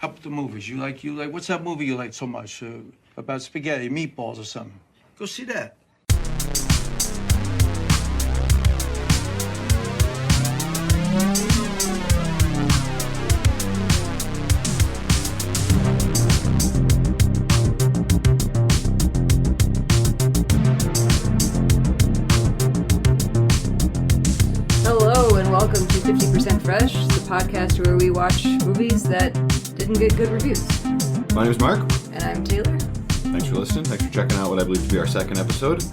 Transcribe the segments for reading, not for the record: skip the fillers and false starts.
How about the movies? You like, what's that movie you like so much? About spaghetti, meatballs or something? Go see that. Hello and welcome to 50% Fresh, the podcast where we watch movies that didn't get good reviews. My name is Mark. And I'm Taylor. Thanks for listening. Thanks for checking out what I believe to be our second episode.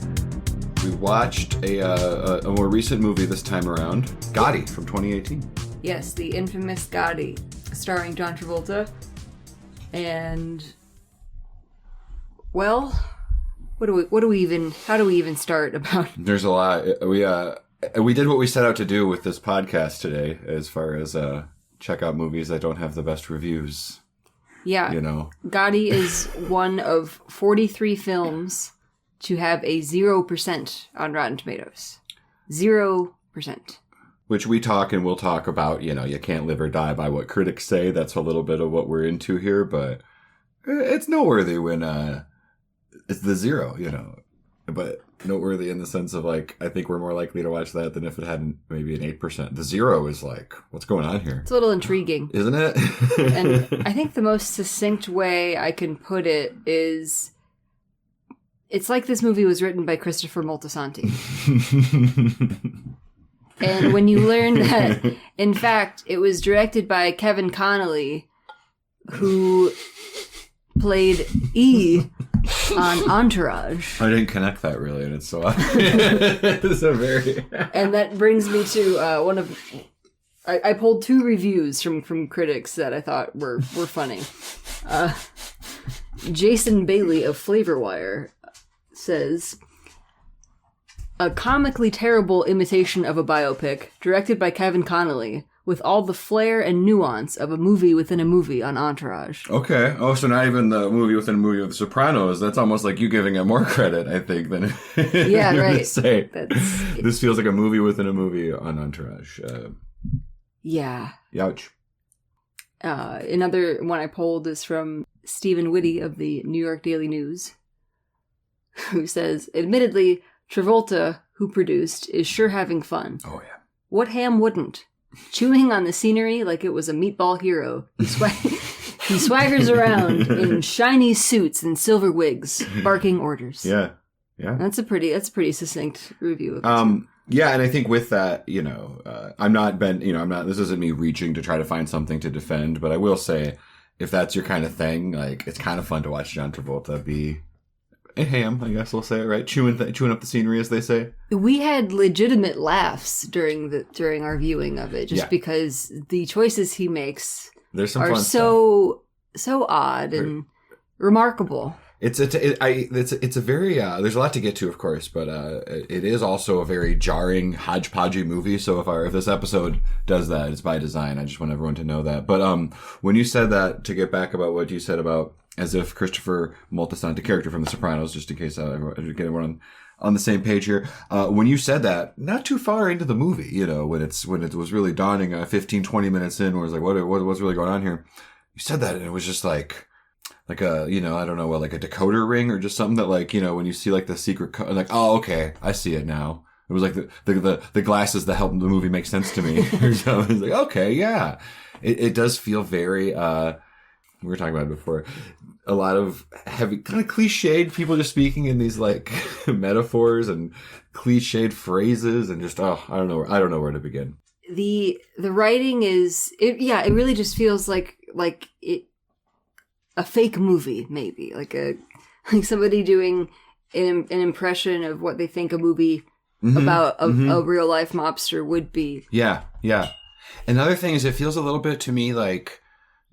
We watched a more recent movie this time around, Gotti from 2018. Yes, the infamous Gotti, starring John Travolta. And, well, how do we even start about? There's a lot. We did what we set out to do with this podcast today, as far as check out movies that don't have the best reviews. Yeah, you know, Gotti is one of 43 films to have a 0% on Rotten Tomatoes. 0%. Which we talk and we'll talk about, you know, you can't live or die by what critics say. That's a little bit of what we're into here, but it's noteworthy when it's the zero, you know. But noteworthy in the sense of, like, I think we're more likely to watch that than if it had maybe an 8%. The zero is like, what's going on here? It's a little intriguing. Isn't it? And I think the most succinct way I can put it is, it's like this movie was written by Christopher Moltisanti. And when you learn that, in fact, it was directed by Kevin Connolly, who played E on Entourage. I didn't connect that really, and it's so it's a very and that brings me to one of I pulled two reviews from critics that I thought were funny. Jason Bailey of Flavor Wire says, a comically terrible imitation of a biopic directed by Kevin Connolly, with all the flair and nuance of a movie within a movie on Entourage. Okay. Oh, so not even the movie within a movie of The Sopranos. That's almost like you giving it more credit, I think, than yeah, you right. would say. This feels like a movie within a movie on Entourage. Yeah. Youch. Another one I pulled is from Stephen Whitty of the New York Daily News, who says, admittedly, Travolta, who produced, is sure having fun. Oh, yeah. What ham wouldn't? Chewing on the scenery like it was a meatball hero. He swaggers around in shiny suits and silver wigs, barking orders. Yeah, yeah. That's a pretty succinct review of this. Yeah, and I think with that, you know, this isn't me reaching to try to find something to defend, but I will say, if that's your kind of thing, like, it's kind of fun to watch John Travolta be a ham, I guess we'll say, right? Chewing up the scenery, as they say. We had legitimate laughs during our viewing of it, just because the choices he makes are so odd and remarkable. It's a very there's a lot to get to, of course, but it is also a very jarring, hodgepodgey movie. So if this episode does that, it's by design. I just want everyone to know that. But when you said that, to get back about what you said about as if Christopher Moltisanti, character from The Sopranos, just in case I get everyone on the same page here. When you said that, not too far into the movie, you know, when it was really dawning, 15, 20 minutes in, where it's like, what's really going on here? You said that, and it was just like a, you know, I don't know, like a decoder ring or just something that, like, you know, when you see like the secret code, like, oh, okay, I see it now. It was like the glasses that helped the movie make sense to me. So I was like, okay, yeah. It does feel very, we were talking about it before, a lot of heavy, kind of cliched people just speaking in these like metaphors and cliched phrases and just, I don't know where to begin. The writing is, it really just feels like a fake movie, maybe like somebody doing an impression of what they think a movie about a real life mobster would be. Yeah. Another thing is, it feels a little bit to me like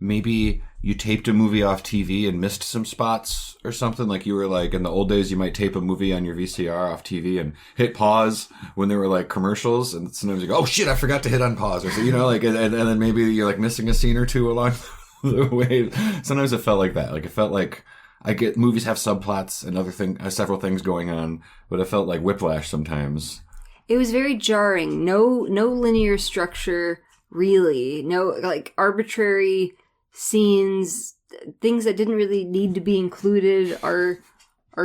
maybe you taped a movie off TV and missed some spots or something. Like, you were like, in the old days, you might tape a movie on your VCR off TV and hit pause when there were like commercials, and sometimes you go, oh shit, I forgot to hit on pause, or so, you know, like, and then maybe you're like missing a scene or two along the way. Sometimes it felt like that. Like, it felt like I get movies have subplots and several things going on, but it felt like whiplash sometimes. It was very jarring. No linear structure, really. No, like, arbitrary scenes, things that didn't really need to be included are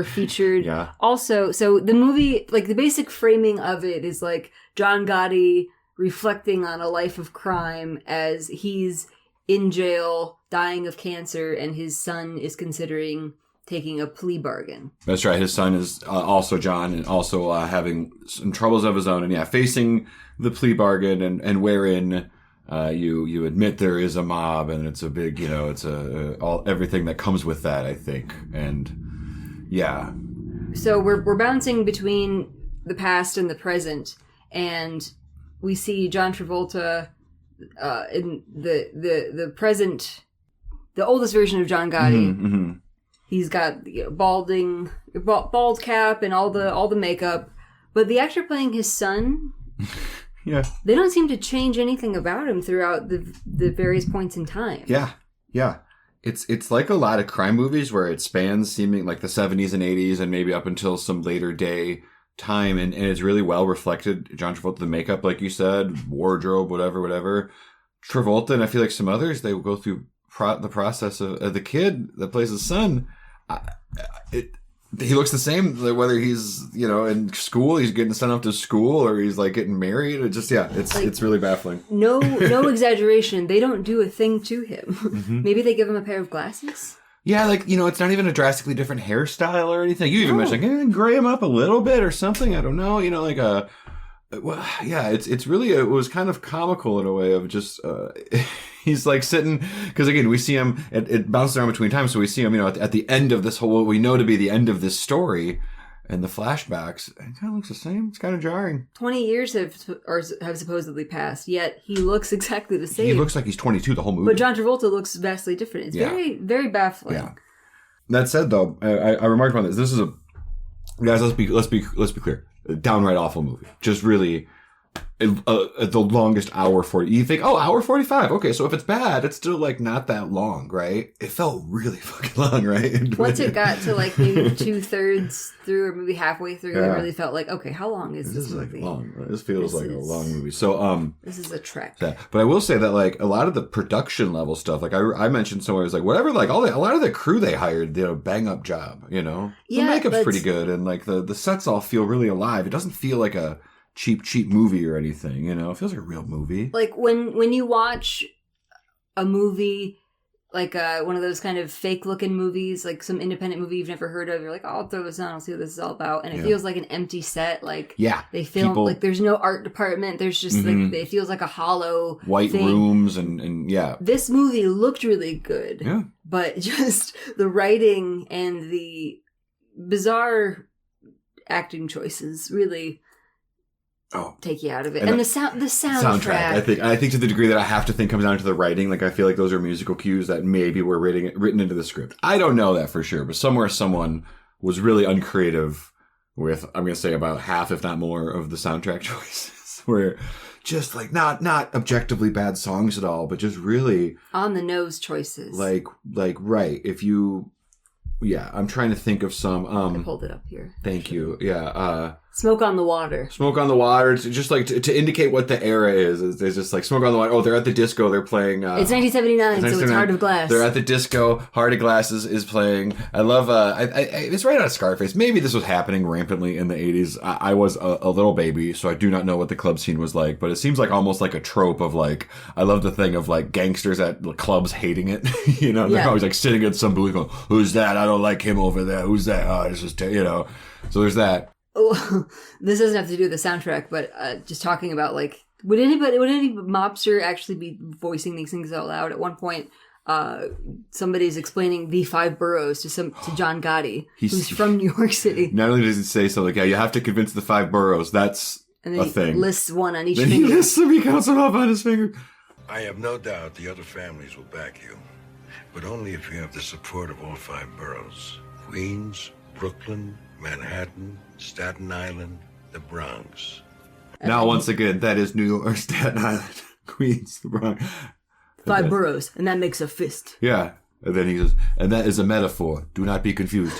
featured. Yeah. Also, so the movie, like the basic framing of it is like John Gotti reflecting on a life of crime as he's in jail, dying of cancer, and his son is considering taking a plea bargain. That's right. His son is also John, and also having some troubles of his own, and facing the plea bargain, and wherein you admit there is a mob, and it's a big, it's everything that comes with that, I think, and yeah. So we're bouncing between the past and the present, and we see John Travolta in the present, the oldest version of John Gotti. Mm-hmm. He's got the bald cap and all the makeup, but the actor playing his son, they don't seem to change anything about him throughout the various points in time. Yeah. It's like a lot of crime movies where it spans seeming like the 70s and 80s and maybe up until some later day time, and it's really well reflected. John Travolta, the makeup, like you said, wardrobe, whatever. Travolta, and I feel like some others, they will go through the process of the kid that plays his son. He looks the same, whether he's in school, he's getting sent off to school, or he's like getting married. It just it's really baffling. No exaggeration. They don't do a thing to him. Mm-hmm. Maybe they give him a pair of glasses. Yeah, it's not even a drastically different hairstyle or anything. You even mentioned gray him up a little bit or something. I don't know. It's really it was kind of comical in a way of just he's like sitting, because again we see him, it bounces around between times, so we see him at the end of this whole, what we know to be the end of this story, and the flashbacks, it kind of looks the same. It's kind of jarring. 20 years have supposedly passed, yet he looks exactly the same. He looks like he's 22 the whole movie, but John Travolta looks vastly different. It's very, very baffling. Yeah. That said, though, I remarked on this. This is guys. Let's be clear. A downright awful movie. Just really, the longest hour 40. You think, hour 45. Okay, so if it's bad, it's still like not that long, right? It felt really fucking long, right? Once it got to like maybe 2/3 through, or maybe halfway through, it really felt like, okay, how long is this movie? Like long. This feels like a long movie. So this is a trek. Yeah. But I will say that like a lot of the production level stuff, like I mentioned somewhere, it was like whatever, like a lot of the crew they hired did a bang up job. The makeup's pretty good, and like the sets all feel really alive. It doesn't feel like a cheap movie or anything, it feels like a real movie. Like when you watch a movie, like one of those kind of fake looking movies, like some independent movie you've never heard of, you're like, I'll throw this on, I'll see what this is all about, and it feels like an empty set. Like they film like there's no art department, there's just like it feels like a hollow white thing. Rooms and This movie looked really good, but just the writing and the bizarre acting choices really take you out of it. And the soundtrack. I think to the degree that I have to think comes down to the writing. Like I feel like those are musical cues that maybe were written into the script. I don't know that for sure, but somewhere someone was really uncreative with, I'm going to say, about half, if not more, of the soundtrack choices. Where just like not objectively bad songs at all, but just really on the nose choices. Like right. If you I'm trying to think of some I pulled it up here. Thank you. Yeah. Smoke on the Water. Smoke on the Water. It's just like to indicate what the era is. There's just like Smoke on the Water. Oh, they're at the disco. They're playing. It's 1979, so it's Heart of Glass. They're at the disco. Heart of Glass is playing. I love. It's right out of Scarface. Maybe this was happening rampantly in the 80s. I was a little baby, so I do not know what the club scene was like. But it seems like almost like a trope of like, I love the thing of like gangsters at clubs hating it. They're always like sitting at some booth going, "Who's that? I don't like him over there. Who's that? Oh, this is So there's that. Oh, this doesn't have to do with the soundtrack, but just talking about like, would any mobster actually be voicing these things out loud? At one point, somebody's explaining the 5 boroughs to John Gotti, who's from New York City. Not only does he say so, like, you have to convince the 5 boroughs. That's a thing. He lists one on each then finger. He lists them. He counts them off on his finger. I have no doubt the other families will back you, but only if you have the support of all 5 boroughs: Queens, Brooklyn, Manhattan, Staten Island, the Bronx. Now, once again, that is New York, Staten Island, Queens, the Bronx. 5 boroughs, and that makes a fist. Yeah. And then he says, and that is a metaphor. Do not be confused.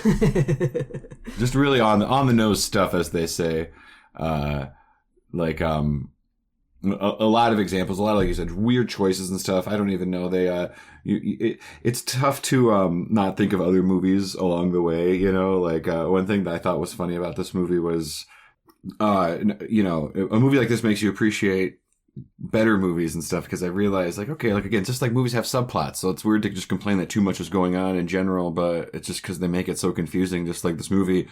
Just really on the nose stuff, as they say. a lot of examples, a lot of, like you said, weird choices and stuff. I don't even know. It's tough to not think of other movies along the way, you know? Like, one thing that I thought was funny about this movie was, you know, a movie like this makes you appreciate better movies and stuff, because I realized, like, okay, like, again, just like movies have subplots, so it's weird to just complain that too much is going on in general, but it's just because they make it so confusing. Just like this movie,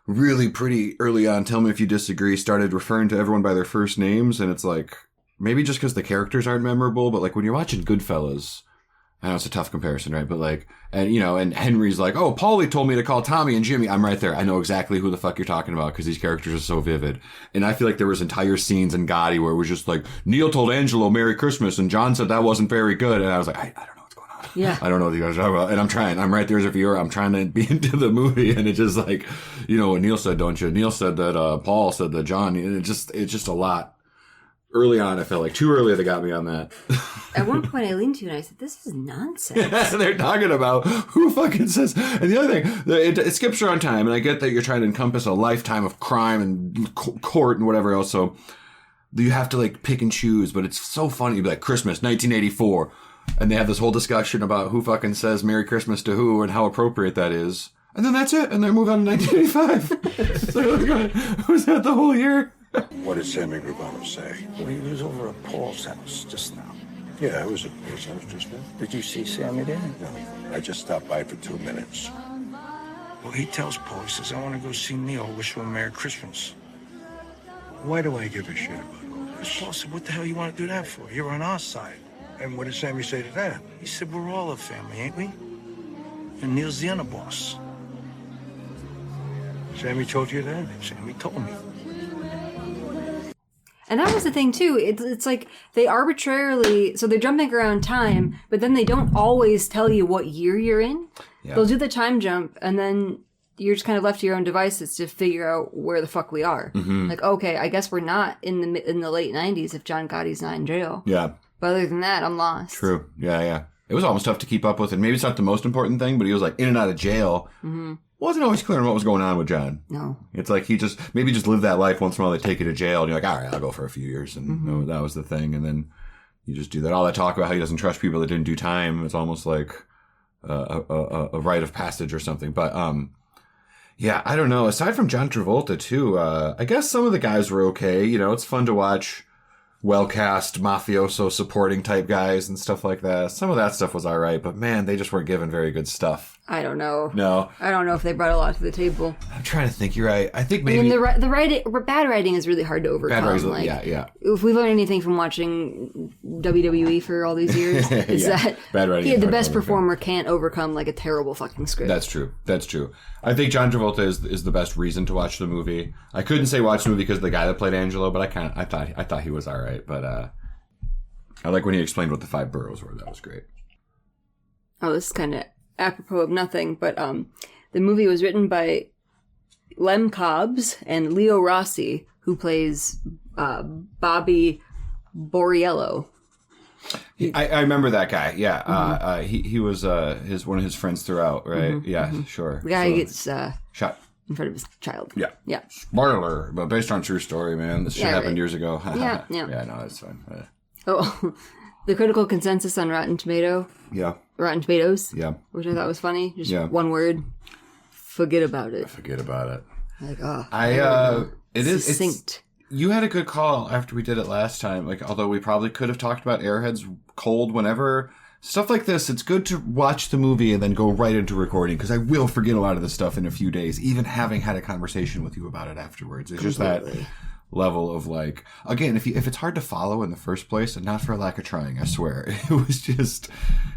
really pretty early on, tell me if you disagree, started referring to everyone by their first names, and it's like, maybe just because the characters aren't memorable, but like when you're watching Goodfellas, I know it's a tough comparison, right? But like, and you know, and Henry's like, oh, Paulie told me to call Tommy and Jimmy. I'm right there. I know exactly who the fuck you're talking about because these characters are so vivid. And I feel like there was entire scenes in Gotti where it was just like, Neil told Angelo Merry Christmas and John said that wasn't very good. And I was like, I don't know what's going on. Yeah. I don't know what you guys are talking about. And I'm trying. I'm right there as a viewer. I'm trying to be into the movie. And it's just like, you know what Neil said, don't you? Neil said that Paul said that John. And it's just a lot. Early on, I felt like too early they got me on that. At one point, I leaned to you and I said, this is nonsense. They're talking about who fucking says. And the other thing, it skips around time, and I get that you're trying to encompass a lifetime of crime and court and whatever else, so you have to like pick and choose, but it's so funny. You'd be like, Christmas, 1984. And they have this whole discussion about who fucking says Merry Christmas to who and how appropriate that is. And then that's it, and they move on to 1985. So was that the whole year? What did Sammy Gravano say? Well, he was over at Paul's house just now. Yeah, I was at his house just now. Did you see Sammy there? No, I just stopped by for 2 minutes. Well, he tells Paul, he says, I want to go see Neil, wish him a Merry Christmas. Why do I give a shit about all Because this? Paul said, what the hell you want to do that for? You're on our side. And what did Sammy say to that? He said, we're all a family, ain't we? And Neil's the underboss. Sammy told you that? Sammy told me. And that was the thing, too. It's like they arbitrarily... So they're jumping around time, but then they don't always tell you what year you're in. Yeah. They'll do the time jump, and then you're just kind of left to your own devices to figure out where the fuck we are. Mm-hmm. Like, okay, I guess we're not in the late 90s if John Gotti's not in jail. Yeah. But other than that, I'm lost. True. Yeah. It was almost tough to keep up with, and maybe it's not the most important thing, but he was like in and out of jail. Mm-hmm. Wasn't always clear on what was going on with John. No. It's like he just lived that life. Once in a while they take you to jail and you're like, all right, I'll go for a few years. And that was the thing. And then you just do that. All that talk about how he doesn't trust people that didn't do time. It's almost like a rite of passage or something. But, yeah, I don't know. Aside from John Travolta too, I guess some of the guys were okay. You know, it's fun to watch well-cast mafioso supporting type guys and stuff like that. Some of that stuff was all right, but man, they just weren't given very good stuff. I don't know. No. I don't know if they brought a lot to the table. I'm trying to think. You're right. I think maybe... I mean, the writing, bad writing is really hard to overcome. Bad writing, like, yeah. If we learned anything from watching WWE for all these years, is that bad writing the best performer can't overcome like a terrible fucking script. That's true. I think John Travolta is the best reason to watch the movie. I couldn't say watch the movie because of the guy that played Angelo, but I thought he was all right. But I like when he explained what the 5 boroughs were. That was great. Oh, this is kind of apropos of nothing, but the movie was written by Lem Cobbs and Leo Rossi, who plays Bobby Borriello. I remember that guy. Yeah, he was one of his friends throughout, right? Mm-hmm. Yeah, sure. The guy who gets shot in front of his child. Yeah. Spoiler, but based on true story, man. This shit happened years ago. Yeah. Yeah, no, that's fine. Oh, the critical consensus on Rotten Tomatoes. Yeah. Which I thought was funny. Just one word. Forget about it. Like, it is succinct. You had a good call after we did it last time. Like, although we probably could have talked about Airheads cold whenever. Stuff like this, it's good to watch the movie and then go right into recording, because I will forget a lot of this stuff in a few days, even having had a conversation with you about it afterwards. It's Completely. Just that level of like, again, if it's hard to follow in the first place, and not for a lack of trying, I swear, it was just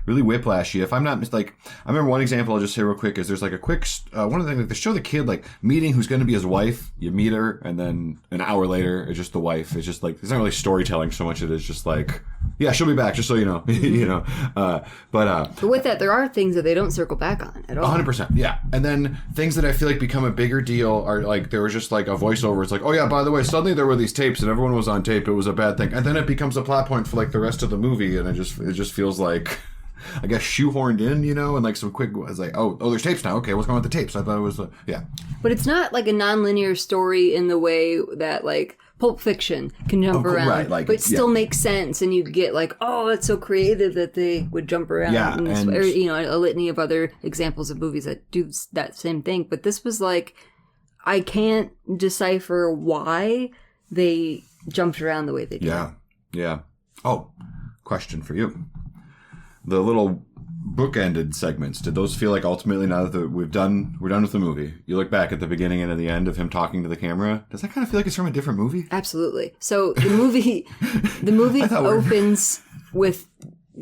really whiplashy. If I'm not like, I remember one example I'll just say real quick is there's like a quick one of the things, like, they show the kid like meeting who's going to be his wife. You meet her, and then an hour later it's just the wife. It's just like, it's not really storytelling so much. It is just like, yeah, she'll be back, just so you know. You know, but with that, there are things that they don't circle back on at all. 100%, yeah. And then things that I feel like become a bigger deal are like, there was just like a voiceover. It's like, oh yeah, by the way, suddenly there were these tapes and everyone was on tape. It was a bad thing, and then it becomes a plot point for like the rest of the movie, and it just feels like, I guess, shoehorned in, you know, and like some quick. I was like, oh, there's tapes now. Okay, what's going on with the tapes? I thought it was yeah. But it's not like a non-linear story in the way that like Pulp Fiction can jump around, right, like, but still makes sense, and you get like, oh, that's so creative that they would jump around. Yeah, and or, you know, a litany of other examples of movies that do that same thing. But this was like, I can't decipher why they jumped around the way they did. Yeah. Oh, question for you. The little bookended segments, did those feel like ultimately, now that we're done with the movie, you look back at the beginning and at the end of him talking to the camera, does that kind of feel like it's from a different movie? Absolutely. So the movie opens with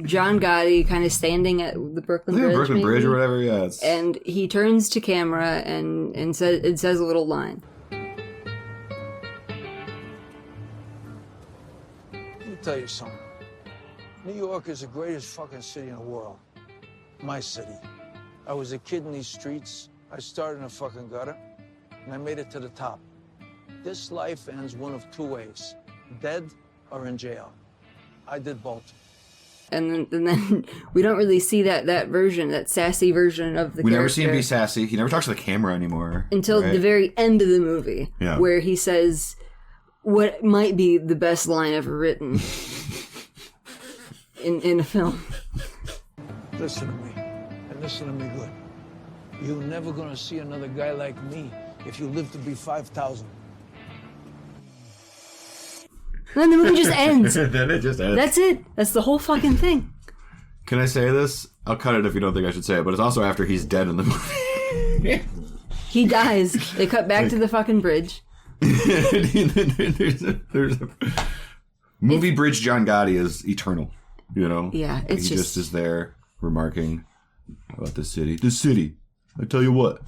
John Gotti kind of standing at the Brooklyn Bridge. Or whatever, yeah. And he turns to camera and says a little line. Let me tell you something. New York is the greatest fucking city in the world. My city. I was a kid in these streets. I started in a fucking gutter, and I made it to the top. This life ends one of two ways: dead or in jail. I did both. And then we don't really see that version, that sassy version of the character. We never see him be sassy. He never talks to the camera anymore. Until the very end of the movie, where he says what might be the best line ever written in a film. Listen to me, and listen to me good. You're never gonna see another guy like me if you live to be 5,000. Then the movie just ends. Then it just ends. That's it. That's the whole fucking thing. Can I say this? I'll cut it if you don't think I should say it, but it's also after he's dead in the movie. He dies. They cut back to the fucking bridge. there's a movie bridge. John Gotti is eternal, you know? Yeah, it's he just is there remarking about the city. The city. I tell you what.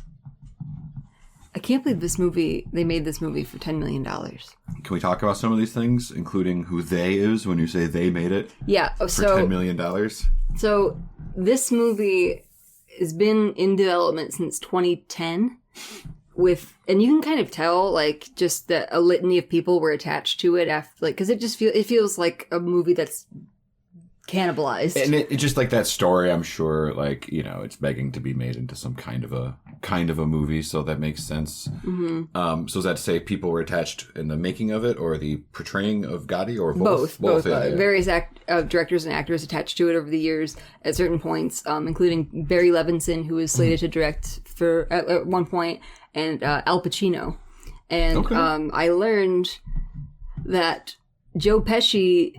I can't believe they made this movie for $10 million. Can we talk about some of these things, including who they is when you say they made it? Yeah, for $10 million? So this movie has been in development since 2010 and you can kind of tell, like, just that a litany of people were attached to it after, like, because it feels like a movie that's cannibalized. And it just like that story, I'm sure, like, you know, it's begging to be made into some kind of a movie, so that makes sense. Mm-hmm. So is that to say people were attached in the making of it, or the portraying of Gotti, or both? Both. Various directors and actors attached to it over the years at certain points, including Barry Levinson, who was slated to direct for at one point, and Al Pacino. And okay. I learned that Joe Pesci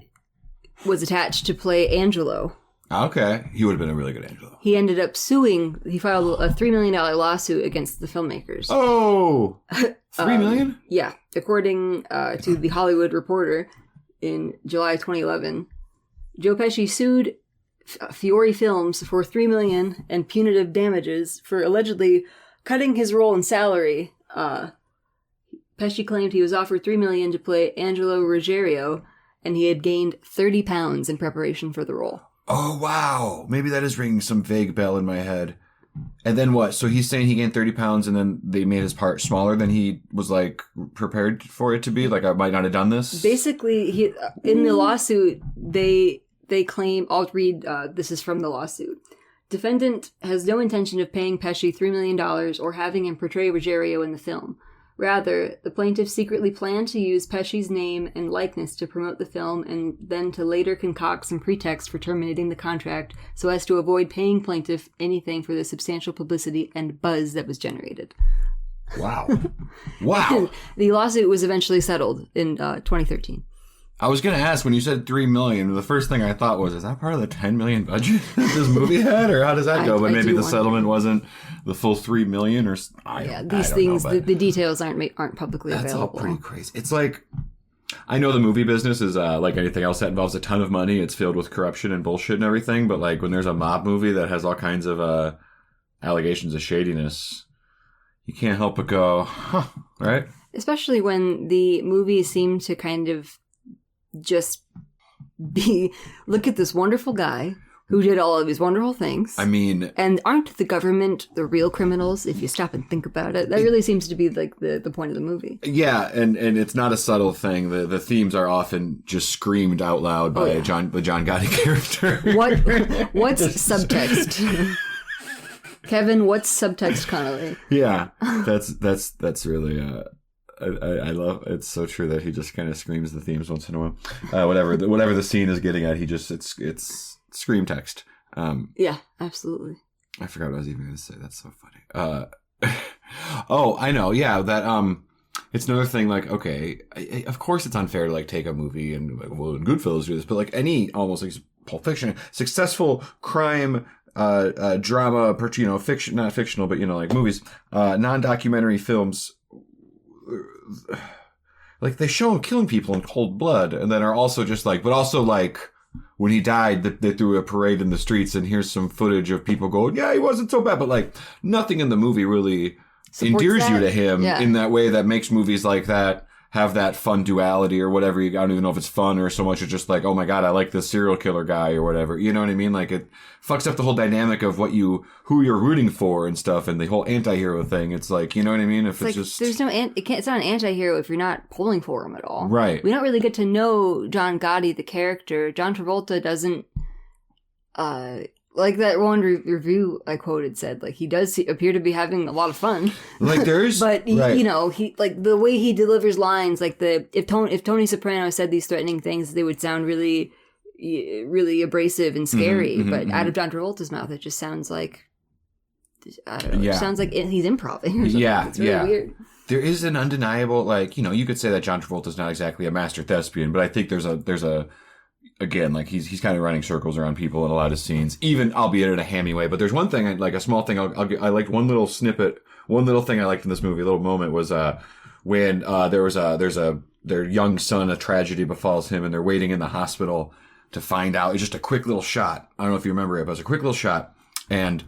was attached to play Angelo. Okay. He would have been a really good Angelo. He ended up suing. He filed a $3 million lawsuit against the filmmakers. Oh! $3 million? Yeah. According to The Hollywood Reporter in July 2011, Joe Pesci sued Fiore Films for $3 million and punitive damages for allegedly cutting his role in salary. Pesci claimed he was offered $3 million to play Angelo Ruggiero, and he had gained 30 pounds in preparation for the role. Oh, wow. Maybe that is ringing some vague bell in my head. And then what? So he's saying he gained 30 pounds and then they made his part smaller than he was, like, prepared for it to be? Like, I might not have done this? Basically, in the lawsuit, they claim, I'll read, this is from the lawsuit. Defendant has no intention of paying Pesci $3 million or having him portray Ruggiero in the film. Rather, the plaintiff secretly planned to use Pesci's name and likeness to promote the film and then to later concoct some pretext for terminating the contract so as to avoid paying plaintiff anything for the substantial publicity and buzz that was generated. Wow. Wow. The lawsuit was eventually settled in 2013. I was going to ask, when you said $3 million, the first thing I thought was, is that part of the $10 million budget that this movie had? Or how does that go? But maybe the settlement wasn't the full $3 million, or these things, the details aren't publicly available. That's all pretty crazy. It's like, I know the movie business is like anything else that involves a ton of money. It's filled with corruption and bullshit and everything. But like when there's a mob movie that has all kinds of allegations of shadiness, you can't help but go, huh, right? Especially when the movies seem to kind of just be, look at this wonderful guy who did all of these wonderful things. I mean... And aren't the government the real criminals, if you stop and think about it? That really seems to be like the point of the movie. Yeah, and it's not a subtle thing. The themes are often just screamed out loud by the John Gotti character. What's subtext? Kevin, what's subtext, Connolly? Yeah, that's really... I love it's so true that he just kind of screams the themes once in a while. Whatever the scene is getting at, he just it's scream text. Yeah, absolutely. I forgot what I was even going to say. That's so funny. Oh, I know. Yeah, that it's another thing. Like, okay, of course it's unfair to like take a movie and like, well, Goodfellas do this, but like any almost like Pulp Fiction, successful crime. Drama, fiction, not fictional, but like movies, non-documentary films, like they show him killing people in cold blood, and then are also just like, but also like when he died, they threw a parade in the streets, and here's some footage of people going, yeah, he wasn't so bad, but like nothing in the movie really endears you to him in that way that makes movies like that have that fun duality or whatever. I don't even know if it's fun or so much it's just like, oh my God, I like this serial killer guy or whatever. You know what I mean? Like it fucks up the whole dynamic of who you're rooting for and stuff, and the whole anti-hero thing. It's like, you know what I mean? If it's like, just there's no it's not an anti-hero if you're not pulling for him at all. Right. We don't really get to know John Gotti, the character. John Travolta doesn't like that one review I quoted said, like, he does appear to be having a lot of fun. Like there's, but he, he like the way he delivers lines, like if Tony Soprano said these threatening things, they would sound really, really abrasive and scary. But out of John Travolta's mouth, it just sounds like, I don't know, it sounds like he's improvising or something. Yeah, it's really weird. There is an undeniable, like, you could say that John Travolta's not exactly a master thespian, but I think there's a again, like he's kind of running circles around people in a lot of scenes, even albeit in a hammy way. But there's one thing, like a small thing, I liked one little snippet, one little thing I liked in this movie, a little moment was when their young son, a tragedy befalls him, and they're waiting in the hospital to find out. It's just a quick little shot. I don't know if you remember it, but it's a quick little shot, and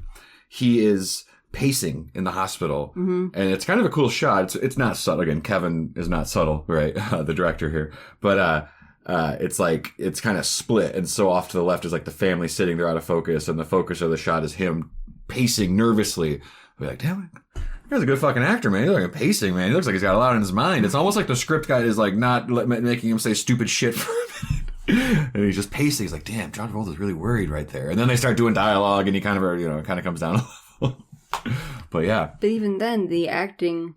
he is pacing in the hospital, and it's kind of a cool shot. It's not subtle. Again, Kevin is not subtle, right? The director here, but it's like, it's kind of split. And so off to the left is like the family sitting there out of focus. And the focus of the shot is him pacing nervously. We're like, damn it. He's a good fucking actor, man. He's like pacing, man. He looks like he's got a lot in his mind. It's almost like the script guy is like not making him say stupid shit for a minute. And he's just pacing. He's like, damn, John Travolta's really worried right there. And then they start doing dialogue and he kind of comes down a level. But yeah. But even then, the acting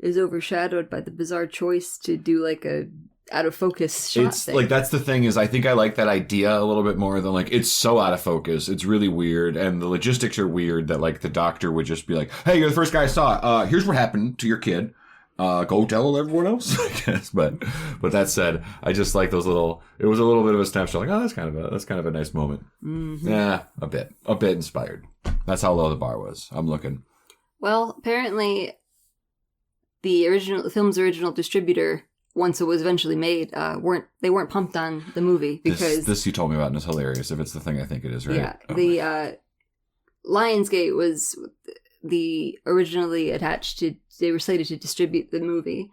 is overshadowed by the bizarre choice to do like a out of focus shot. It's thing. Like, that's the thing is I think I like that idea a little bit more than like, it's so out of focus. It's really weird. And the logistics are weird that like the doctor would just be like, hey, you're the first guy I saw. Here's what happened to your kid. Go tell everyone else, I guess. But that said, I just like those little, it was a little bit of a snapshot. Like, oh, that's kind of a nice moment. Mm-hmm. Yeah, a bit inspired. That's how low the bar was. I'm looking. Well, apparently the film's original distributor, once it was eventually made, weren't pumped on the movie because this you told me about and it's hilarious. If it's the thing I think it is, right? Yeah, the Lionsgate was the originally attached to. They were slated to distribute the movie,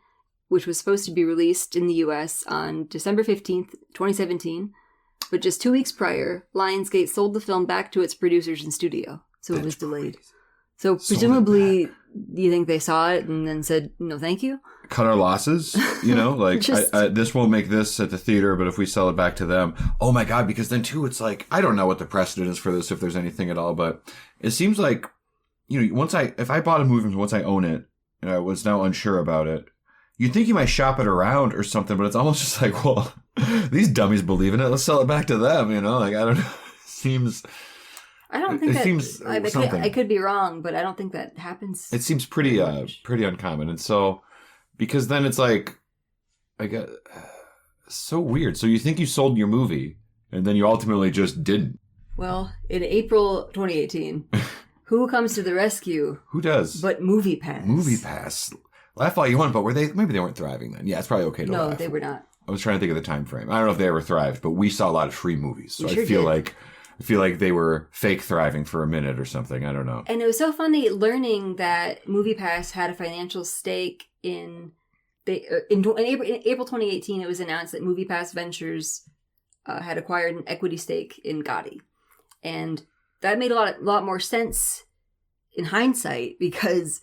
which was supposed to be released in the U.S. on December 15th, 2017. But just 2 weeks prior, Lionsgate sold the film back to its producers and studio, so it was delayed. So presumably, do you think they saw it and then said, no, thank you? Cut our losses, like this won't make this at the theater, but if we sell it back to them, oh my God, because then too, it's like, I don't know what the precedent is for this, if there's anything at all, but it seems like, if I bought a movie, once I own it, and I was now unsure about it, you'd think you might shop it around or something, but it's almost just like, well, these dummies believe in it, let's sell it back to them, like, I don't know, it seems... I don't think I could be wrong, but I don't think that happens. It seems pretty uncommon. And so, because then it's like, so weird. So you think you sold your movie and then you ultimately just didn't. Well, in April 2018, who comes to the rescue? Who does? But MoviePass. MoviePass. Laugh all you want, but maybe they weren't thriving then. Yeah, it's probably okay to laugh. No, they were not. I was trying to think of the time frame. I don't know if they ever thrived, but we saw a lot of free movies. So I feel like they were fake thriving for a minute or something. I don't know. And it was so funny learning that MoviePass had a financial stake in April 2018. It was announced that MoviePass Ventures had acquired an equity stake in Gotti, and that made a lot more sense in hindsight because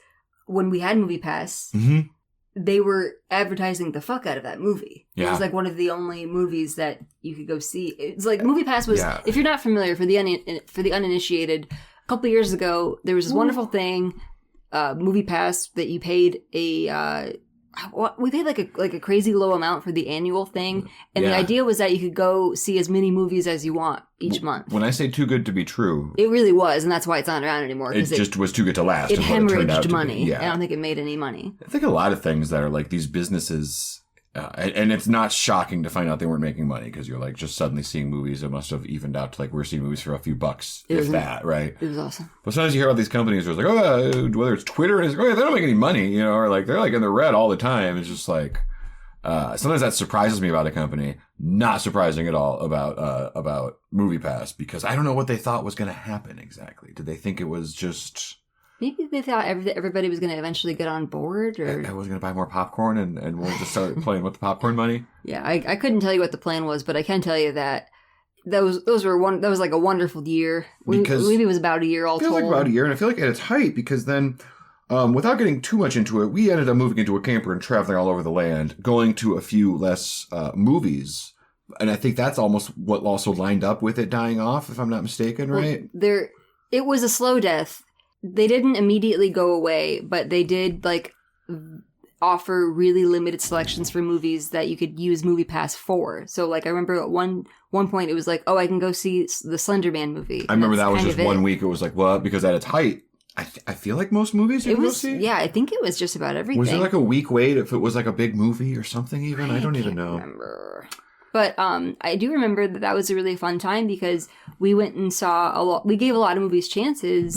when we had MoviePass, they were advertising the fuck out of that movie. Yeah. It was like one of the only movies that you could go see. It's like MoviePass was, if you're not familiar, for the uninitiated, a couple of years ago, there was this wonderful thing, MoviePass, that you paid a we paid like a crazy low amount for the annual thing, and the Yeah. idea was that you could go see as many movies as you want each month. When I say too good to be true, It really was, and that's why it's not around anymore. it 'Cause just was too good to last. it is what it turned out to hemorrhaged be. money. Yeah. I don't think it made any money. I think a lot of things that are like these businesses, and it's not shocking to find out they weren't making money because you're like just suddenly seeing movies that must have evened out to like we're seeing movies for a few bucks, if that, right? It was awesome. But sometimes you hear about these companies where it's like, whether it's Twitter, it's like, they don't make any money, or like they're like in the red all the time. It's just like, sometimes that surprises me about a company. Not surprising at all about MoviePass because I don't know what they thought was going to happen exactly. Did they think it was just... Maybe they thought everybody was going to eventually get on board, or I was going to buy more popcorn and we'll just start playing with the popcorn money. yeah, I couldn't tell you what the plan was, but I can tell you that that was like a wonderful year. Because Maybe it was about a year all It feels told. like about a year, and I feel like at its height because then, without getting too much into it, we ended up moving into a camper and traveling all over the land, going to a few less movies, and I think that's almost what also lined up with it dying off, if I'm not mistaken, right? It was a slow death. They didn't immediately go away, but they did like offer really limited selections for movies that you could use MoviePass for. So like I remember at one point it was like, oh, I can go see the Slender Man movie. I remember that was just 1 week. It was like, well, because at its height, I feel like most movies you can go see. Yeah, I think it was just about everything. Was there like a week wait if it was like a big movie or something even? I don't even know. Remember. But I do remember that was a really fun time because we went and saw a lot. We gave a lot of movies chances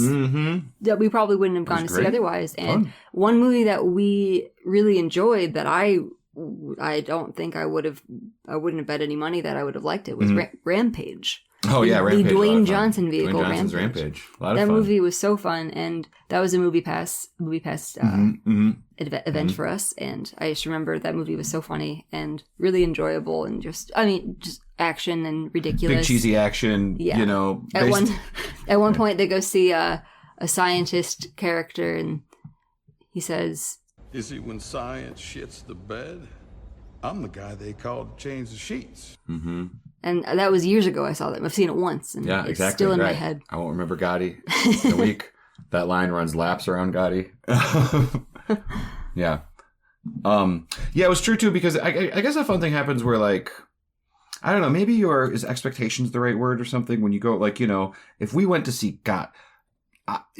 that we probably wouldn't have gone to see otherwise. And one movie that we really enjoyed that I don't think I wouldn't have bet any money that I would have liked it was Rampage. Oh yeah, Rampage. The Dwayne Johnson vehicle. Dwayne Johnson's Rampage. A lot of that fun. movie was so fun, and that was a MoviePass event for us. And I just remember that movie was so funny and really enjoyable, and just action and ridiculous, big cheesy action. Yeah. At one point they go see a scientist character, and he says, You see, when science shits the bed, I'm the guy they call to change the sheets. Mm-hmm. and that was years ago. I saw that. I've seen it once, and Yeah, it's exactly. still in my right. head. I won't remember Gotti in a week. That line runs laps around Gotti. Yeah. Yeah, it was true too, because I guess a fun thing happens where like, I don't know, maybe is expectations the right word or something when you go like, if we went to see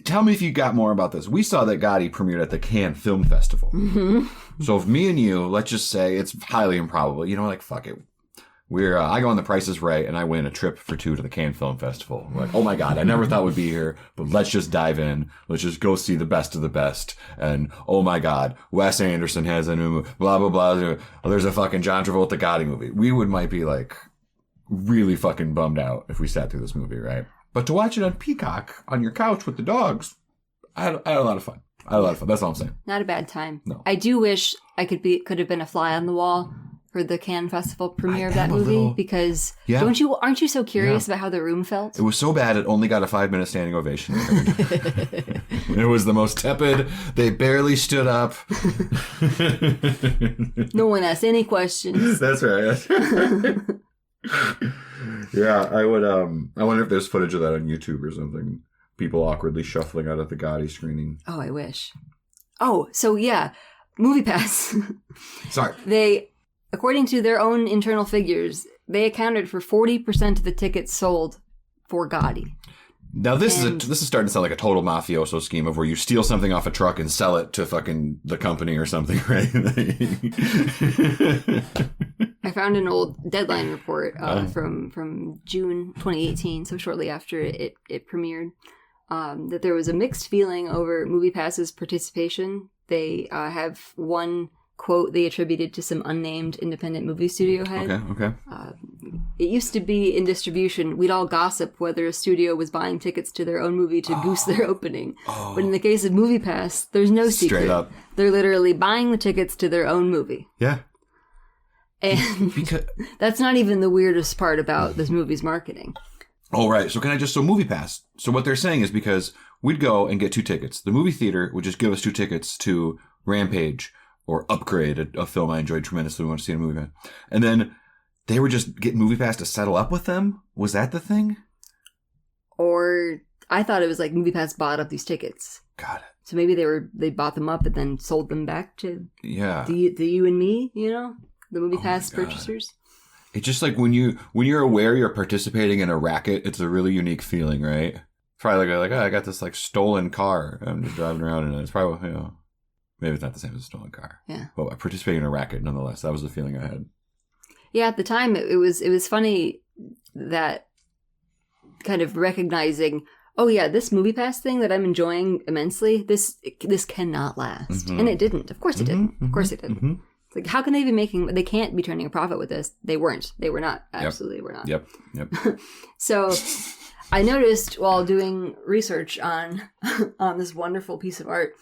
tell me if you got more about this. We saw that Gotti premiered at the Cannes Film Festival. Mm-hmm. So if me and you, let's just say it's highly improbable, like fuck it. I go on The Price is Right and I win a trip for two to the Cannes Film Festival. We're like, oh my God, I never thought we'd be here, but let's just dive in. Let's just go see the best of the best. And oh my God, Wes Anderson has a new movie, blah, blah, blah. Oh, there's a fucking John Travolta Gotti movie. We might be like really fucking bummed out if we sat through this movie, right? But to watch it on Peacock on your couch with the dogs, I had a lot of fun. That's all I'm saying. Not a bad time. No. I do wish I could have been a fly on the wall for the Cannes Festival premiere of that movie because aren't you so curious about how the room felt? It was so bad it only got a 5-minute standing ovation. It was the most tepid. They barely stood up. No one asked any questions. That's right. Yeah, I would. I wonder if there's footage of that on YouTube or something. People awkwardly shuffling out of the Gotti screening. Oh, I wish. Oh, so yeah, MoviePass. Sorry. According to their own internal figures, they accounted for 40% of the tickets sold for Gotti. Now this is starting to sound like a total mafioso scheme of where you steal something off a truck and sell it to fucking the company or something, right? I found an old Deadline report from June 2018, so shortly after it premiered, that there was a mixed feeling over MoviePass's participation. They have one quote they attributed to some unnamed independent movie studio head. Okay. It used to be in distribution. We'd all gossip whether a studio was buying tickets to their own movie to boost their opening. But in the case of MoviePass, there's no secret. Straight up. They're literally buying the tickets to their own movie. Yeah. And that's not even the weirdest part about this movie's marketing. Oh, right. So MoviePass. So what they're saying is because we'd go and get 2 tickets. The movie theater would just give us 2 tickets to Rampage or Upgrade, a film I enjoyed tremendously. We want to see in a movie. And then they would just get MoviePass to settle up with them? Was that the thing? Or I thought it was like MoviePass bought up these tickets. Got it. So maybe they bought them up and then sold them back to the you and me, you know, the MoviePass purchasers. It's just like when you're aware you're participating in a racket, it's a really unique feeling, right? It's probably like I got this like stolen car. I'm just driving around in it. It's probably, you know, maybe it's not the same as a stolen car. Yeah. But participating in a racket, nonetheless, that was the feeling I had. Yeah, at the time it was funny that kind of recognizing, oh yeah, this MoviePass thing that I'm enjoying immensely, this cannot last. And it didn't. Of course it didn't. Of course it didn't. It's like, how can they be they can't be turning a profit with this. They weren't. They were not. Absolutely were not. Yep. So I noticed while doing research on this wonderful piece of art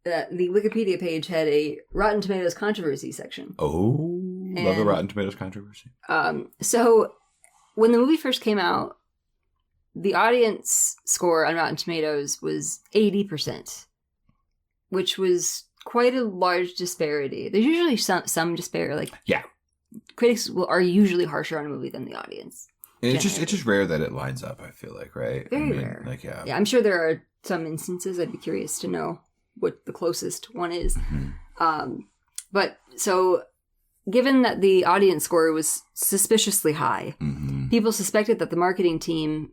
that the Wikipedia page had a Rotten Tomatoes controversy section. Oh, love the Rotten Tomatoes controversy. So when the movie first came out, the audience score on Rotten Tomatoes was 80%, which was quite a large disparity. There's usually some disparity. Like, yeah, critics are usually harsher on a movie than the audience. It's just rare that it lines up, I feel like, right? Very rare. Like, yeah. Yeah, I'm sure there are some instances. I'd be curious to know what the closest one is. But so, given that the audience score was suspiciously high, people suspected that the marketing team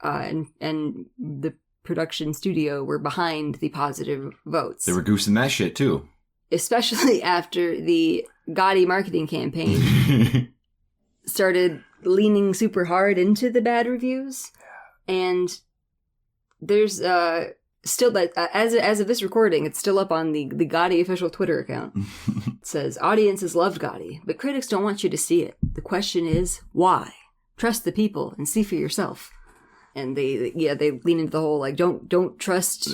and the production studio were behind the positive votes. They were goosing that shit too. Especially after the Gotti marketing campaign started leaning super hard into the bad reviews. And there's still that as of this recording, it's still up on the Gotti official Twitter account. It says, audiences loved Gotti, but critics don't want you to see it. The question is, why? Trust the people and see for yourself. And they lean into the whole like don't trust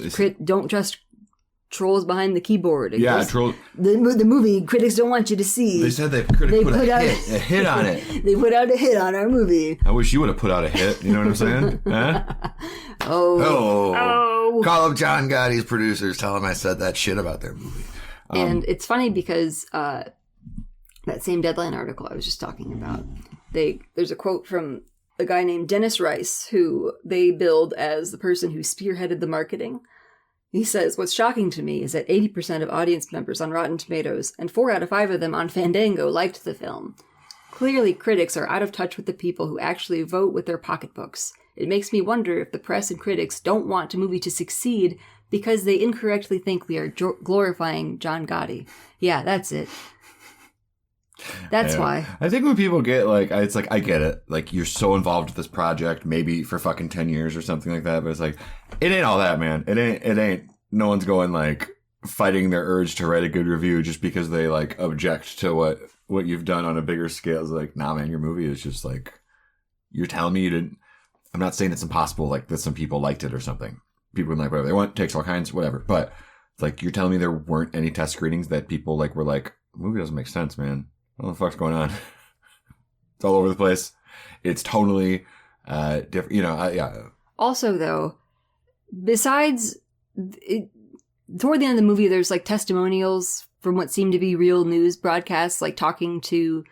trolls behind the keyboard. Yeah, troll. The movie critics don't want you to see. They said they put a hit on it. They put out a hit on our movie. I wish you would have put out a hit. You know what I'm saying? Huh? Oh. Call up John Gotti's producers. Tell them I said that shit about their movie. And it's funny because that same Deadline article I was just talking about, there's a quote from a guy named Dennis Rice, who they billed as the person who spearheaded the marketing. He says, what's shocking to me is that 80% of audience members on Rotten Tomatoes and 4 out of 5 of them on Fandango liked the film. Clearly, critics are out of touch with the people who actually vote with their pocketbooks. It makes me wonder if the press and critics don't want a movie to succeed because they incorrectly think we are glorifying John Gotti. Yeah, that's it. That's why. I think when people get like, it's like, I get it. Like, you're so involved with this project, maybe for fucking 10 years or something like that. But it's like, it ain't all that, man. It ain't, no one's going like fighting their urge to write a good review just because they like object to what you've done on a bigger scale. It's like, nah, man, your movie is just like, you're telling me you didn't, I'm not saying it's impossible, like that some people liked it or something. People like whatever they want, takes all kinds, whatever. But it's like, you're telling me there weren't any test screenings that people like were like, the movie doesn't make sense, man. What the fuck's going on? It's all over the place. It's totally different. You know, yeah. Also, though, besides, toward the end of the movie, there's like testimonials from what seem to be real news broadcasts, like talking to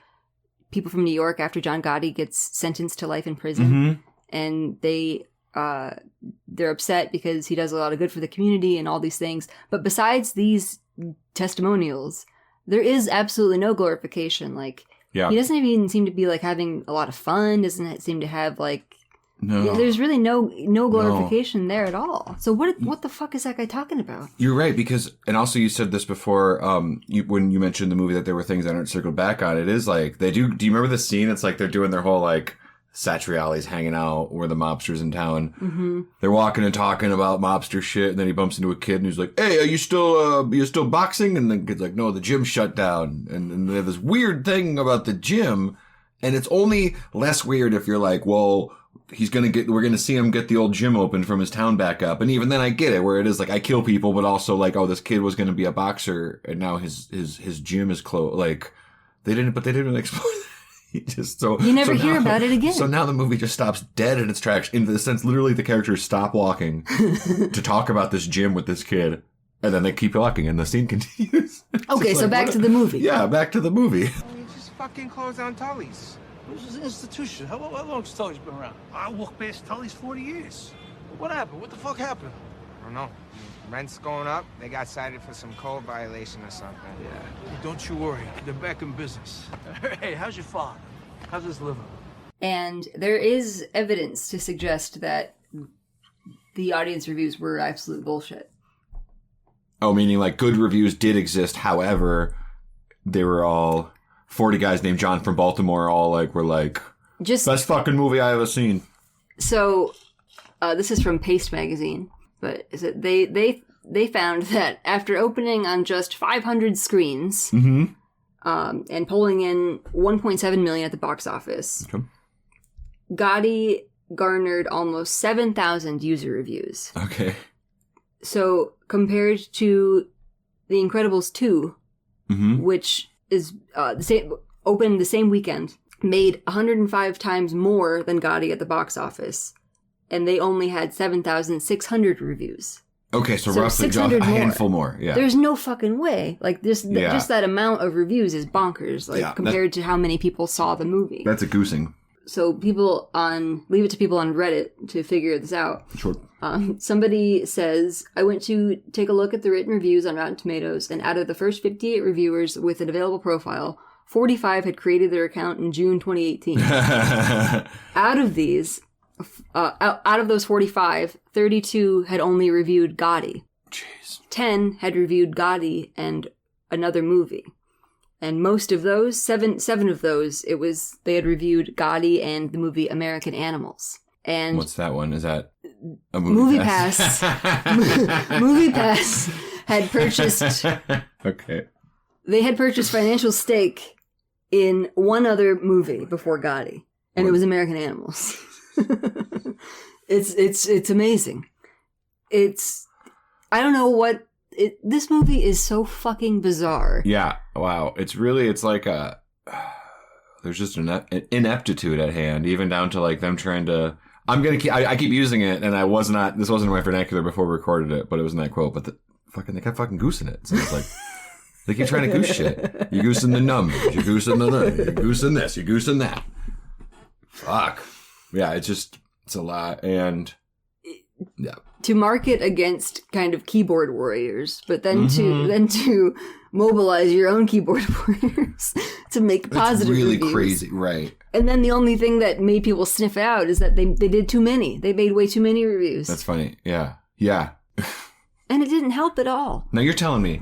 people from New York after John Gotti gets sentenced to life in prison. And they're upset because he does a lot of good for the community and all these things. But besides these testimonials, there is absolutely no glorification. Like, he doesn't even seem to be like having a lot of fun. Doesn't seem to have like, there's really no glorification there at all. So what the fuck is that guy talking about? You're right, because, and also you said this before, when you mentioned the movie that there were things that aren't circled back on. It is like, do you remember the scene? It's like they're doing their whole like, Satriali's hanging out where the mobster's in town. They're walking and talking about mobster shit, and then he bumps into a kid and he's like, hey, are you still boxing? And the kid's like, no, the gym shut down. And they have this weird thing about the gym, and it's only less weird if you're like, well, we're gonna see him get the old gym open from his town back up. And even then I get it, where it is like, I kill people, but also like, oh, this kid was gonna be a boxer and now his gym is closed. Like, they didn't really explore that. You never hear about it again. So now the movie just stops dead in its tracks. In the sense, literally, the characters stop walking to talk about this gym with this kid, and then they keep walking, and the scene continues. Okay, so back to the movie. Yeah, back to the movie. You just fucking close down Tully's. This is an institution. How long's Tully's been around? I walk past Tully's 40 years. What happened? What the fuck happened? don't know. Rent's going up. They got cited for some code violation or something. Yeah. Don't you worry. They're back in business. Hey, how's your father? How's his liver? And there is evidence to suggest that the audience reviews were absolute bullshit. Oh, meaning like good reviews did exist. However, they were all 40 guys named John from Baltimore all like were like just best fucking movie I ever seen. So this is from Paste magazine, but is it they found that after opening on just 500 screens and pulling in 1.7 million at the box office, Gotti garnered almost 7,000 user reviews. Okay. So compared to The Incredibles 2, which is opened the same weekend, made 105 times more than Gotti at the box office, and they only had 7,600 reviews. Okay, so roughly a handful more. Yeah. There's no fucking way. Like just that amount of reviews is bonkers. Like compared to how many people saw the movie. That's a goosing. So leave it to people on Reddit to figure this out. Sure. Somebody says, I went to take a look at the written reviews on Rotten Tomatoes, and out of the first 58 reviewers with an available profile, 45 had created their account in June 2018. Out of those 45, 32 had only reviewed Gotti. Jeez. 10 had reviewed Gotti and another movie. And most of those, seven of those, they had reviewed Gotti and the movie American Animals. And what's that one? Is that a MoviePass? MoviePass had purchased. Okay. They had purchased financial stake in one other movie before Gotti, and it was American Animals. It's amazing. I don't know what. This movie is so fucking bizarre. Yeah, wow. It's like there's just an ineptitude at hand, even down to like them trying to. I keep using it, and this wasn't my vernacular before we recorded it, but it was in that quote. But they kept fucking goosing it. So it's like they keep trying to goose shit. You're goosing the numbers. You're goosing you're goosing this. You're goosing that. Fuck. Yeah, it's a lot, and yeah. To market against kind of keyboard warriors, but then to mobilize your own keyboard warriors to make positive reviews. It's really crazy, right? And then the only thing that made people sniff out is that they did too many. They made way too many reviews. That's funny. Yeah. Yeah. And it didn't help at all. Now what you're telling me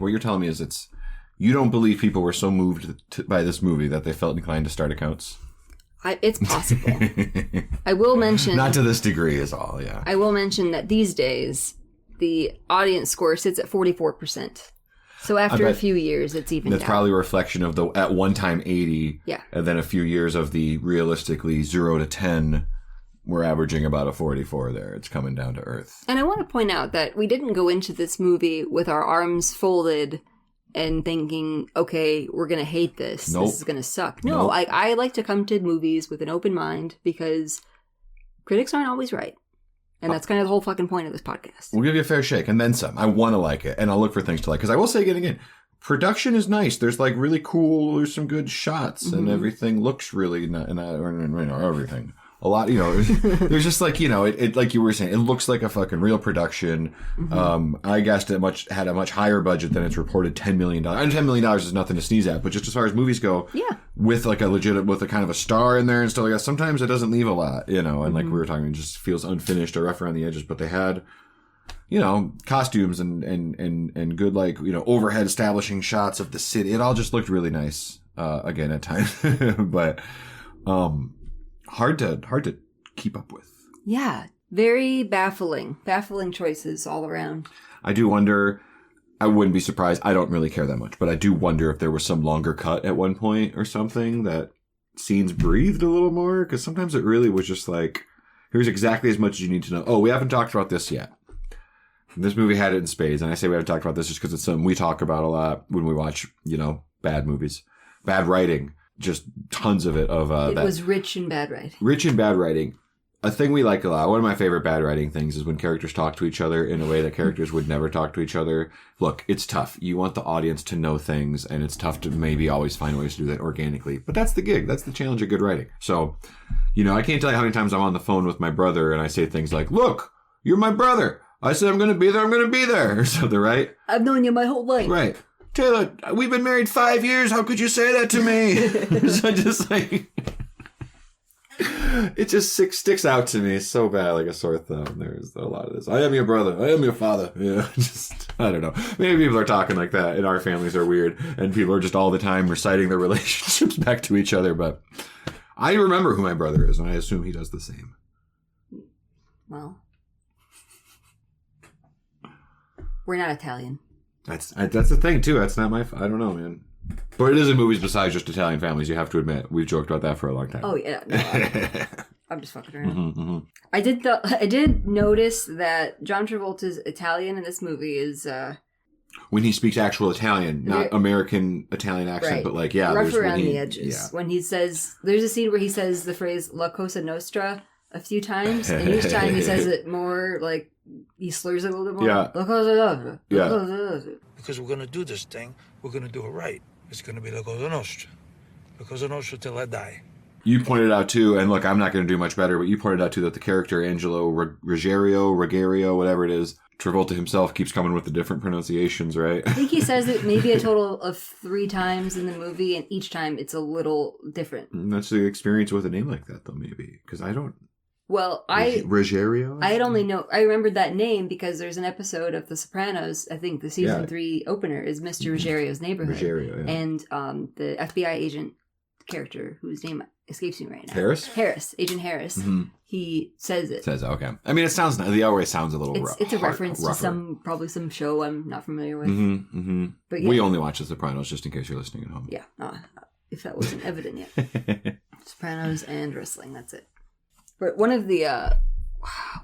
is you don't believe people were so moved by this movie that they felt inclined to start accounts? It's possible. I will mention... Not to this degree is all, yeah. I will mention that these days, the audience score sits at 44%. So after a few years, it's even That's down. probably a reflection of the, at one time, 80. Yeah. And then a few years of the realistically 0 to 10. We're averaging about a 44 there. It's coming down to earth. And I want to point out that we didn't go into this movie with our arms folded and thinking, okay, we're going to hate this. Nope. This is going to suck. No, nope. I like to come to movies with an open mind because critics aren't always right. And that's kind of the whole fucking point of this podcast. We'll give you a fair shake and then some. I want to like it. And I'll look for things to like. Because I will say getting in, production is nice. There's like really cool, there's some good shots and everything looks really, everything. A lot, there's just like, it like you were saying, it looks like a fucking real production. I guessed it had a much higher budget than its reported $10 million. And $10 million is nothing to sneeze at, but just as far as movies go, with like with a kind of a star in there and stuff like that, sometimes it doesn't leave a lot, and like we were talking, it just feels unfinished or rough around the edges, but they had, costumes and good, like, overhead establishing shots of the city. It all just looked really nice, again at times, but, hard to keep up with. Yeah, very baffling choices all around. I do wonder, I wouldn't be surprised, I don't really care that much, but I do wonder if there was some longer cut at one point or something that scenes breathed a little more, because sometimes it really was just like, here's exactly as much as you need to know. Oh, we haven't talked about this yet. This movie had it in spades, and I say we haven't talked about this just because it's something we talk about a lot when we watch, bad movies. Bad writing. Just tons of it. It was rich in bad writing. Rich in bad writing. A thing we like a lot. One of my favorite bad writing things is when characters talk to each other in a way that characters would never talk to each other. Look, it's tough. You want the audience to know things, and it's tough to maybe always find ways to do that organically. But that's the gig. That's the challenge of good writing. So, I can't tell you how many times I'm on the phone with my brother and I say things like, look, you're my brother. I said I'm going to be there, I'm going to be there, or something, right? I've known you my whole life. Right. Taylor, we've been married 5 years. How could you say that to me? So just like, it just sticks out to me so bad, like a sore thumb. There's a lot of this. I am your brother. I am your father. Yeah, just, I don't know. Maybe people are talking like that, and our families are weird, and people are just all the time reciting their relationships back to each other. But I remember who my brother is, and I assume he does the same. Well, we're not Italian. That's the thing too. That's not my. I don't know, man. But it is in movies besides just Italian families. You have to admit, we've joked about that for a long time. Oh yeah, no, I'm just fucking around. I did notice that John Travolta's Italian in this movie is when he speaks actual Italian, not American Italian accent, right. But like rough around the edges. Yeah. When he says, there's a scene where he says the phrase "La Cosa Nostra" a few times, and each time he says it more like he slurs it a little bit more. Yeah. La Cosa Nostra. Yeah. La Cosa Nostra. Because we're going to do this thing, we're going to do it right. It's going to be La Cosa Nostra. La Cosa Nostra till I die. You pointed out too, and look, I'm not going to do much better, but you pointed out too that the character Angelo Ruggiero, whatever it is, Travolta himself keeps coming with the different pronunciations, right? I think he says it maybe a total of 3 times in the movie, and each time it's a little different. And that's the experience with a name like that, though, maybe. Because I don't... Well, Ruggiero? I had only know... I remembered that name because there's an episode of The Sopranos, I think the season 3 opener is Mr. Ruggiero's Neighborhood. Ruggiero, yeah. And the FBI agent character, whose name escapes me right now. Harris? Agent Harris. Mm-hmm. He says it. Okay. I mean, it always sounds a little rough. It's a reference to probably some show I'm not familiar with. Mm-hmm, mm-hmm. But yeah. We only watch The Sopranos, just in case you're listening at home. Yeah, if that wasn't evident yet. Sopranos and wrestling, that's it. But one of the,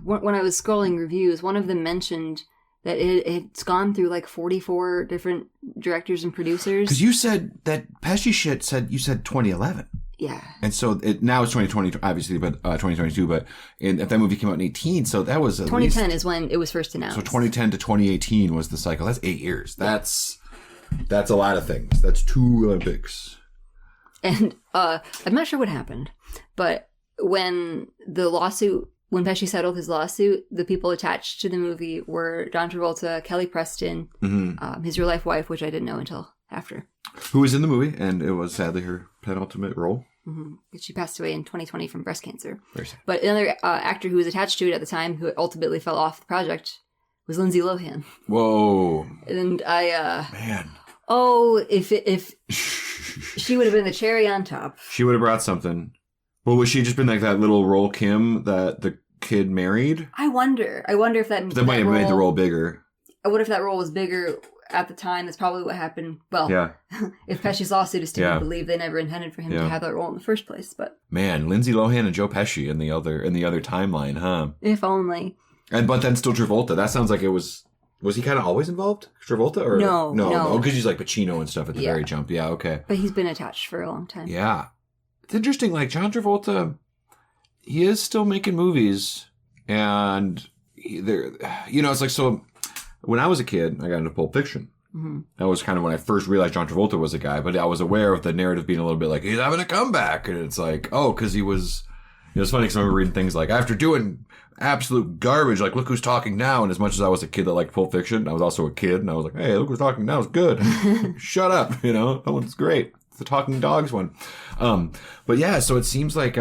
when I was scrolling reviews, one of them mentioned that it's gone through like 44 different directors and producers. Because you said that Pesci shit you said 2011. Yeah. And so now it's 2020, obviously, but 2022. But if that movie came out in 18, so that was 2010 is when it was first announced. So 2010 to 2018 was the cycle. That's 8 years. That's a lot of things. That's 2 Olympics. And I'm not sure what happened, but when Pesci settled his lawsuit, the people attached to the movie were John Travolta, Kelly Preston, his real life wife, which I didn't know until after. Who was in the movie, and it was sadly her penultimate role. Mm-hmm. She passed away in 2020 from breast cancer. Very sad. But another actor who was attached to it at the time, who ultimately fell off the project, was Lindsay Lohan. Whoa. And I... Man. Oh, if she would have been the cherry on top. She would have brought something. Well, would she just been like that little role Kim that the kid married? I wonder if that might have made the role bigger. I wonder if that role was bigger at the time. That's probably what happened. Well, yeah. If Pesci's lawsuit is to be believed, they never intended for him to have that role in the first place. But man, Lindsay Lohan and Joe Pesci in the other timeline, huh? If only. But then still Travolta. That sounds like it was. Was he kind of always involved, Travolta, or no? Oh, because he's like Pacino and stuff at the very jump. Yeah, okay. But he's been attached for a long time. Yeah. It's interesting, like John Travolta, he is still making movies, and it's like, so when I was a kid, I got into Pulp Fiction. Mm-hmm. That was kind of when I first realized John Travolta was a guy, but I was aware of the narrative being a little bit like, he's having a comeback, and it's like, oh, because he was, it's funny because I remember reading things like, after doing absolute garbage, like, look who's talking now, and as much as I was a kid that liked Pulp Fiction, I was also a kid, and I was like, hey, look who's talking now, it's good. Shut up, that one's great. It's the Talking Dogs one. But yeah, so it seems like,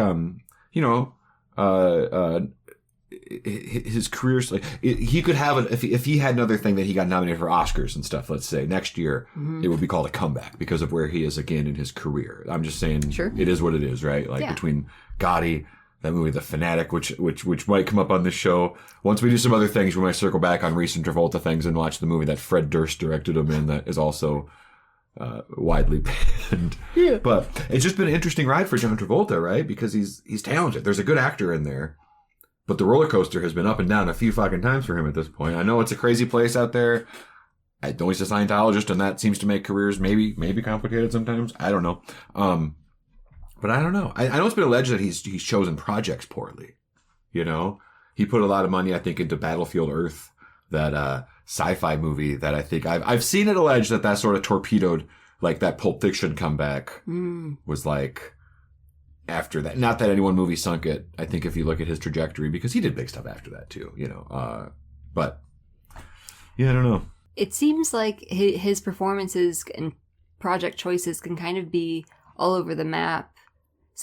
his career's like, he could have if he had another thing that he got nominated for Oscars and stuff, let's say next year, it would be called a comeback because of where he is again in his career. I'm just saying, It is what it is, right? Like between Gotti, that movie, The Fanatic, which might come up on this show. Once we do some other things, we might circle back on recent Travolta things and watch the movie that Fred Durst directed him in that is also widely panned. Yeah. But it's just been an interesting ride for John Travolta, right? Because he's talented. There's a good actor in there. But the roller coaster has been up and down a few fucking times for him at this point. I know it's a crazy place out there. I know he's a Scientologist, and that seems to make careers maybe complicated sometimes. I don't know. But I don't know. I know it's been alleged that he's chosen projects poorly. He put a lot of money, I think, into Battlefield Earth, that sci-fi movie that I think I've seen it alleged that sort of torpedoed, like that Pulp Fiction comeback was like after that. Not that any one movie sunk it. I think if you look at his trajectory, because he did big stuff after that too, But yeah, I don't know. It seems like his performances and project choices can kind of be all over the map,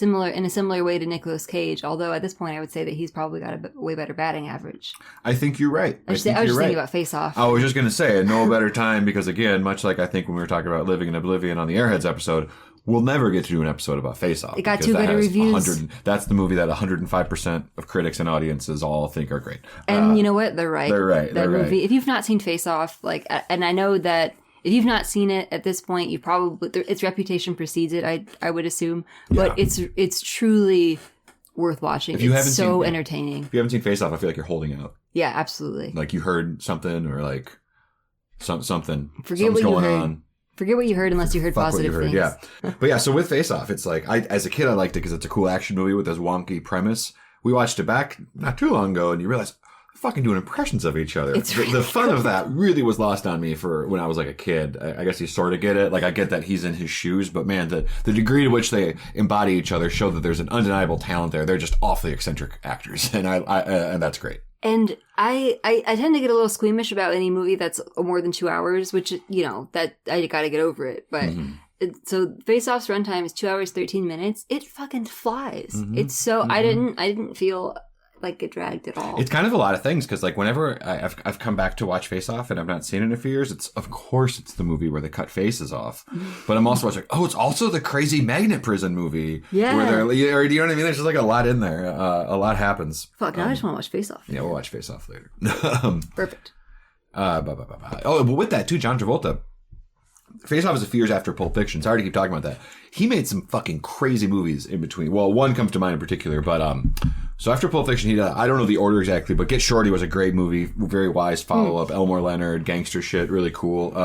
in a similar way to Nicolas Cage. Although at this point, I would say that he's probably got a way better batting average. I think you're right. I was just thinking about Face Off. I was just going to say, no better time, because again, much like I think when we were talking about Living in Oblivion on the Airheads episode, we'll never get to do an episode about Face Off. It got 2 better reviews. That's the movie that 105% of critics and audiences all think are great. And you know what? They're right. They're right. That movie. If you've not seen Face Off, and I know that if you've not seen it at this point, you probably its reputation precedes it. I would assume, but it's truly worth watching. It's so entertaining. If you haven't seen Face Off, I feel like you're holding out. Yeah, absolutely. Like you heard something, or like something. Forget what you heard. On. Forget what you heard unless you heard positive things. Yeah, but yeah. So with Face Off, it's like as a kid, I liked it because it's a cool action movie with this wonky premise. We watched it back not too long ago, and you realize fucking doing impressions of each other. The fun of that really was lost on me for when I was like a kid. I guess you sort of get it. Like I get that he's in his shoes, but man, the degree to which they embody each other show that there's an undeniable talent there. They're just awfully eccentric actors, and and that's great. And I tend to get a little squeamish about any movie that's more than 2 hours, which, that I gotta get over it. But so Face Off's runtime is 2 hours, 13 minutes. It fucking flies. It's so, I didn't feel like it dragged at all. It's kind of a lot of things, because like whenever I've come back to watch Face Off and I've not seen it in a few years, it's the movie where they cut faces off. But I'm also watching, it's also the crazy magnet prison movie. Yeah. Where they're, or do you know what I mean? There's just like a lot in there. A lot happens. Fuck, now I just want to watch Face Off. Yeah, we'll watch Face Off later. Perfect. But with that too, John Travolta. Face Off is a few years after Pulp Fiction. Sorry to keep talking about that. He made some fucking crazy movies in between. Well, one comes to mind in particular, but so after Pulp Fiction, he did, I don't know the order exactly, but Get Shorty was a great movie, very wise follow-up. Elmore Leonard, gangster shit, really cool.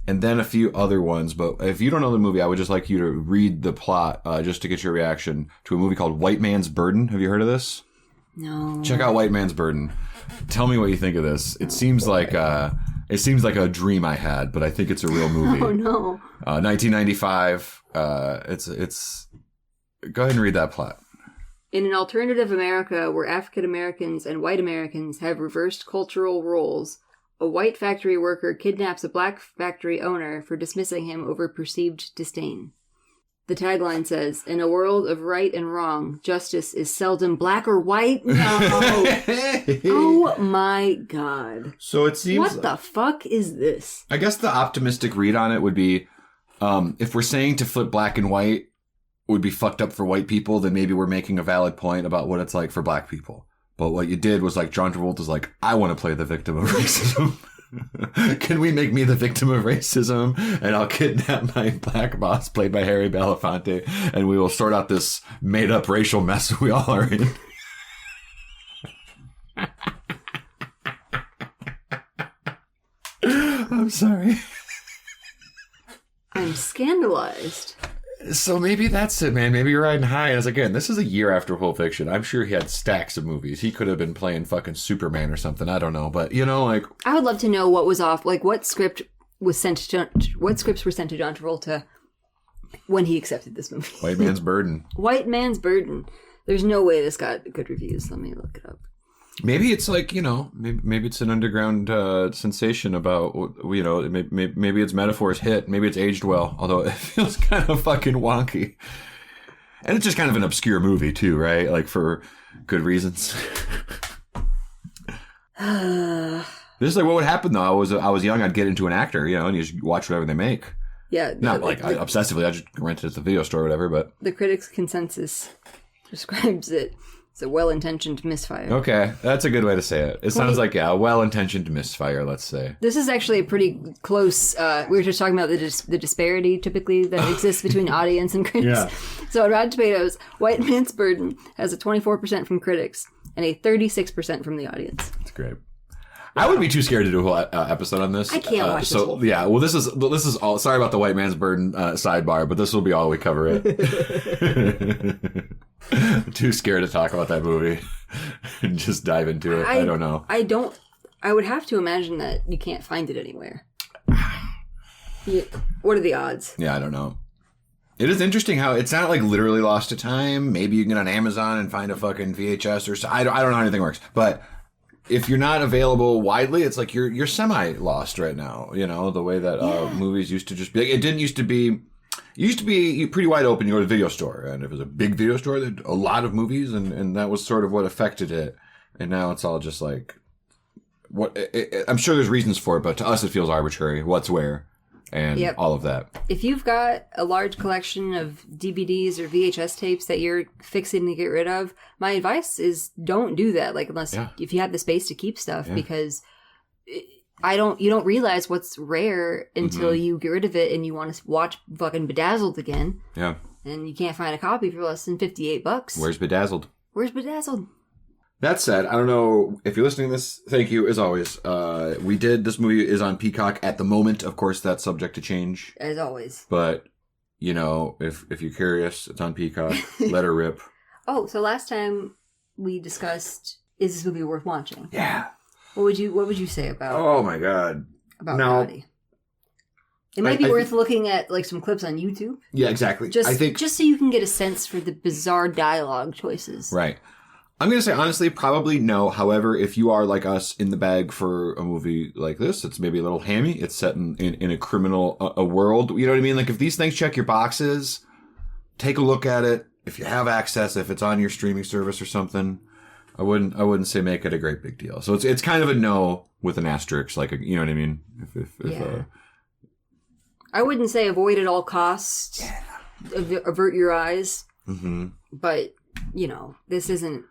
And then a few other ones. But if you don't know the movie, I would just like you to read the plot just to get your reaction to a movie called White Man's Burden. Have you heard of this? No. Check out White Man's Burden. Tell me what you think of this. It seems like a dream I had, but I think it's a real movie. Oh no. 1995. It's. Go ahead and read that plot. In an alternative America where African Americans and white Americans have reversed cultural roles, a white factory worker kidnaps a black factory owner for dismissing him over perceived disdain. The tagline says, "In a world of right and wrong, justice is seldom black or white." No. Oh my god. So it seems... What the fuck is this? I guess the optimistic read on it would be, if we're saying to flip black and white would be fucked up for white people, then maybe we're making a valid point about what it's like for black people. But what you did was like, John Travolta's like, I want to play the victim of racism. Can we make me the victim of racism? And I'll kidnap my black boss, played by Harry Belafonte, and we will sort out this made-up racial mess we all are in. I'm sorry. I'm scandalized. So maybe that's it, man. Maybe you're riding high. And again, this is a year after Pulp Fiction. I'm sure he had stacks of movies. He could have been playing fucking Superman or something. I don't know. But, like... I would love to know what was off. Like, what scripts were sent to John Travolta when he accepted this movie? White Man's Burden. White Man's Burden. There's no way this got good reviews. Let me look it up. Maybe it's like, maybe it's an underground sensation about, maybe its metaphors hit. Maybe it's aged well, although it feels kind of fucking wonky. And it's just kind of an obscure movie too, right? Like for good reasons. This is like what would happen though. I was young, I'd get into an actor, and you just watch whatever they make. Yeah. Not obsessively, I just rented it at the video store or whatever, but. The critics' consensus describes it. It's a well-intentioned misfire. Okay, that's a good way to say it. It sounds like, a well-intentioned misfire, let's say. This is actually a pretty close... we were just talking about the disparity, typically, that exists between audience and critics. Yeah. So on Rotten Tomatoes, White Man's Burden has a 24% from critics and a 36% from the audience. That's great. I would be too scared to do a whole episode on this. I can't watch this whole yeah, well, this is all... Sorry about the White Man's Burden sidebar, but this will be all we cover it. I'm too scared to talk about that movie and just dive into it. I don't know. I would have to imagine that you can't find it anywhere. What are the odds? Yeah, I don't know. It is interesting how it's not like literally lost to time. Maybe you can get on Amazon and find a fucking VHS or so. I don't know how anything works, but if you're not available widely, it's like you're semi lost right now. You know, the way that movies used to just be. Like, it didn't used to be. It used to be pretty wide open. You go to the video store, and if it was a big video store, there'd a lot of movies, and that was sort of what affected it. And now it's all just like, I'm sure there's reasons for it, but to us it feels arbitrary. What's where, and all of that. If you've got a large collection of DVDs or VHS tapes that you're fixing to get rid of, my advice is don't do that. Like, unless if you have the space to keep stuff, because you don't realize what's rare until you get rid of it and you want to watch fucking Bedazzled again. Yeah. And you can't find a copy for less than $58. Where's Bedazzled? Where's Bedazzled? That said, I don't know if you're listening to this. Thank you, as always. This movie is on Peacock at the moment. Of course, that's subject to change. As always. But, you know, if you're curious, it's on Peacock. Let her rip. Oh, so last time we discussed, is this movie worth watching? Yeah. What would you say about? Oh my God! About Gotti? It might be worth looking at like some clips on YouTube. Yeah, exactly. Just so you can get a sense for the bizarre dialogue choices. Right. I'm gonna say honestly, probably no. However, if you are like us in the bag for a movie like this, it's maybe a little hammy. It's set in a criminal a world. You know what I mean? Like if these things check your boxes, take a look at it. If you have access, if it's on your streaming service or something. I wouldn't say make it a great big deal. So it's kind of a no with an asterisk, like you know what I mean. I wouldn't say avoid at all costs. Yeah. Avert your eyes. Mm-hmm. But you know, this isn't.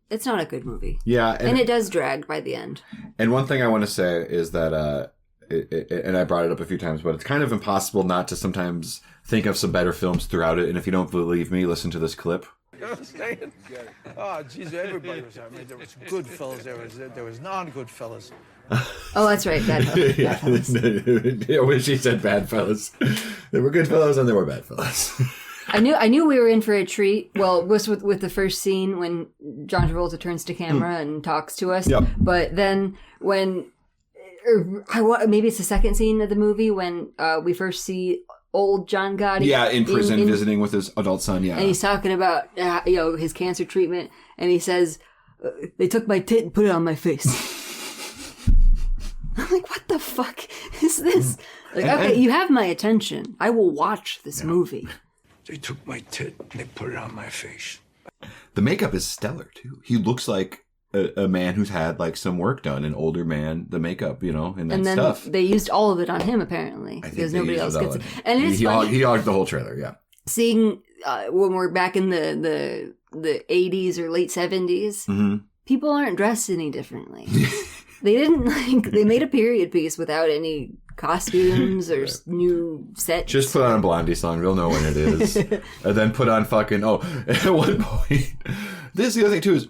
It's not a good movie. Yeah, and it does drag by the end. And one thing I want to say is that, and I brought it up a few times, but it's kind of impossible not to sometimes think of some better films throughout it. And if you don't believe me, listen to this clip. You know what I'm saying? Oh, geez, everybody was. I mean, there was good fellas. There was non-good fellas. Oh, that's right. Bad fellas. When she said bad fellas, there were good fellas and there were bad fellas. I knew we were in for a treat. Well, it was with the first scene when John Travolta turns to camera and talks to us. Yep. But then when, maybe it's the second scene of the movie when we first see old John Gotti. Yeah, in prison visiting with his adult son, yeah. And he's talking about, his cancer treatment. And he says, they took my tit and put it on my face. I'm like, what the fuck is this? Like, okay, you have my attention. I will watch this movie. They took my tit and they put it on my face. The makeup is stellar, too. He looks like a man who's had like some work done, an older man, the makake, and that stuff. They used all of it on him apparently because nobody else gets it. And it's funny. He hogged the whole trailer, yeah. Seeing when we're back in the 80s or late 70s, people aren't dressed any differently. They didn't they made a period piece without any costumes or new sets. Just put on a Blondie song, they'll know when it is. And then put on fucking at one point. This is the other thing too is,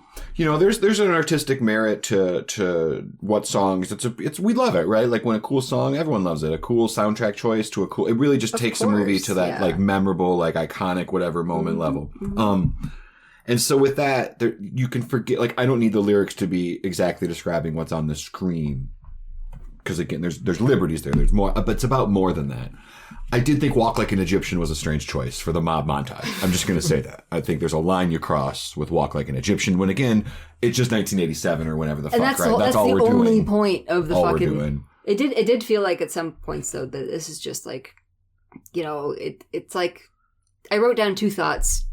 there's an artistic merit to what songs we love it, right? Like when a cool song, everyone loves it. A cool soundtrack choice to it really just takes a movie to that like memorable, like iconic whatever moment level. And so with that, you can forget, like, I don't need the lyrics to be exactly describing what's on the screen. Because again, there's liberties there. There's more, but it's about more than that. I did think Walk Like an Egyptian was a strange choice for the mob montage. I'm just going to say that. I think there's a line you cross with Walk Like an Egyptian when, again, it's just 1987 or whenever the fuck, right? That's all we're doing. The only point of the all fucking... We're doing. It did feel like at some points, though, that this is just like, it's like... I wrote down two thoughts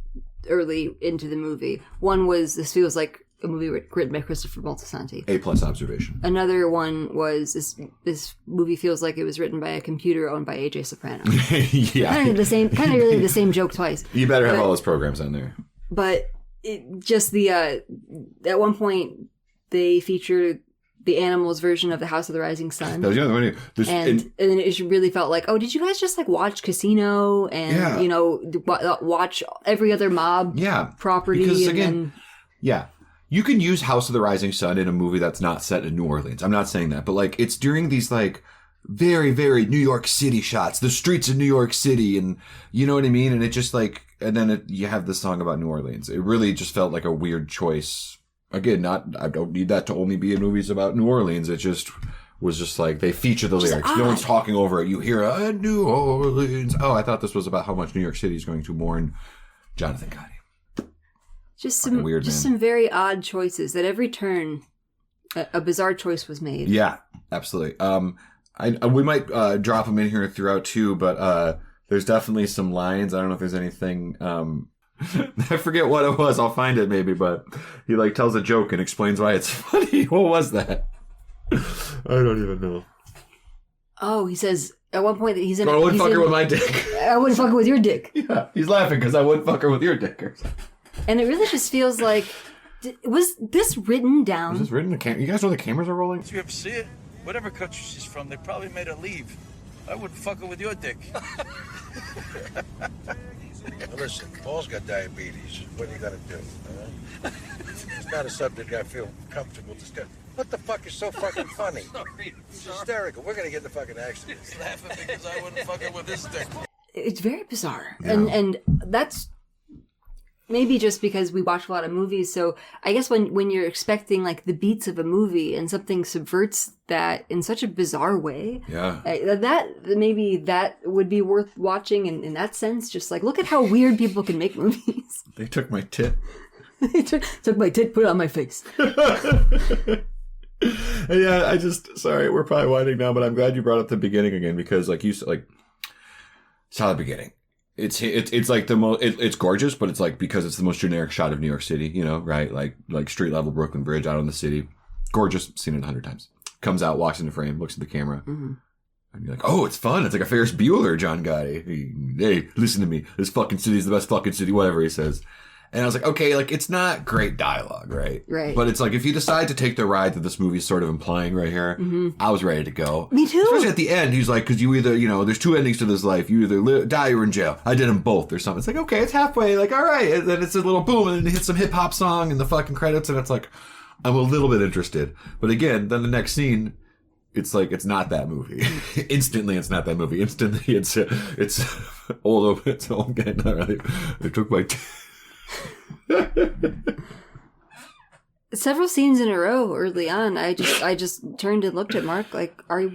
early into the movie. One was, this feels like a movie written by Christopher Moltisanti. A+ observation. Another one was, this movie feels like it was written by a computer owned by AJ Soprano. Yeah. Kind of really the same joke twice. You better have all those programs on there. But just at one point, they featured the Animals version of The House of the Rising Sun. That was the other one. And it really felt like, did you guys just like watch Casino and, watch every other mob property? Because again, you can use House of the Rising Sun in a movie that's not set in New Orleans. I'm not saying that, but like it's during these like very, very New York City shots, the streets of New York City, and you know what I mean? And it just like, and then you have this song about New Orleans. It really just felt like a weird choice. Again, I don't need that to only be in movies about New Orleans. It just was just like, they feature the lyrics. No one's talking over it. You hear, New Orleans. Oh, I thought this was about how much New York City is going to mourn Jonathan Gotti. Some very odd choices. At every turn a bizarre choice was made. Yeah, absolutely. We might drop them in here throughout too, but there's definitely some lines. I don't know if there's anything. I forget what it was. I'll find it maybe, but he like tells a joke and explains why it's funny. What was that? I don't even know. Oh, he says at one point that he's in. I wouldn't fuck her with my dick. I wouldn't fuck her with your dick. Yeah, he's laughing because I wouldn't fuck her with your dick. And it really just feels like, was this written down? Was this written? You guys know the cameras are rolling? Did you ever see it? Whatever country she's from, they probably made her leave. I wouldn't fuck her with your dick. Now listen, Paul's got diabetes. What are you gonna do? It's not a subject I feel comfortable discussing. What the fuck is so fucking funny? It's hysterical. We're gonna get in the fucking accident. He's laughing because I wouldn't fuck her with his dick. It's very bizarre. Yeah. And that's maybe just because we watch a lot of movies. So I guess when you're expecting like the beats of a movie and something subverts that in such a bizarre way, Yeah. that would be worth watching in that sense. Just like, look at how weird people can make movies. They took my tit. They took my tit, put it on my face. Yeah, sorry, we're probably winding down, but I'm glad you brought up the beginning again because like you said, like, it's how the beginning. It's like the most. It's gorgeous, but it's like because it's the most generic shot of New York City, you know, right? Like street level Brooklyn Bridge out on the city, gorgeous. Seen it 100 times. Comes out, walks into frame, looks at the camera, and you're like, oh, it's fun. It's like a Ferris Bueller, John Gotti. Hey, listen to me. This fucking city is the best fucking city. Whatever he says. And I was like, okay, like it's not great dialogue, right? Right. But it's like if you decide to take the ride that this movie's sort of implying right here, I was ready to go. Me too. Especially at the end, he's like, because you either, you know, there's two endings to this life. You either die or in jail. I did them both or something. It's like, okay, it's halfway. Like, all right. And then it's a little boom and then it hits some hip hop song and the fucking credits. And it's like, I'm a little bit interested. But again, then the next scene, it's like, it's not that movie. Instantly, it's not that movie. Instantly, it's old. It's old. They took my... Several scenes in a row early on, I just turned and looked at Mark like, am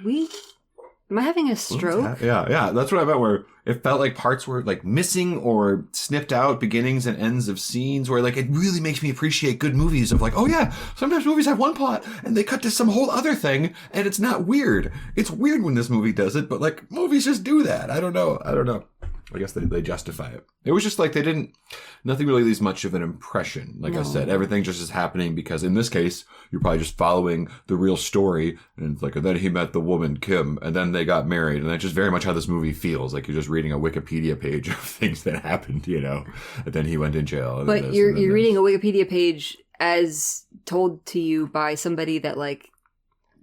I having a stroke? Yeah, that's what I meant, where it felt like parts were like missing or snipped out, beginnings and ends of scenes, where like it really makes me appreciate good movies of like, oh yeah, sometimes movies have one plot and they cut to some whole other thing and it's not weird. It's weird when this movie does it, but like movies just do that. I don't know. I guess they justify it. It was just like nothing really leaves much of an impression. Like I said, everything just is happening because in this case, you're probably just following the real story. And it's like, and then he met the woman, Kim, and then they got married. And that's just very much how this movie feels. Like you're just reading a Wikipedia page of things that happened, you know, and then he went in jail. And but you're reading a Wikipedia page as told to you by somebody that like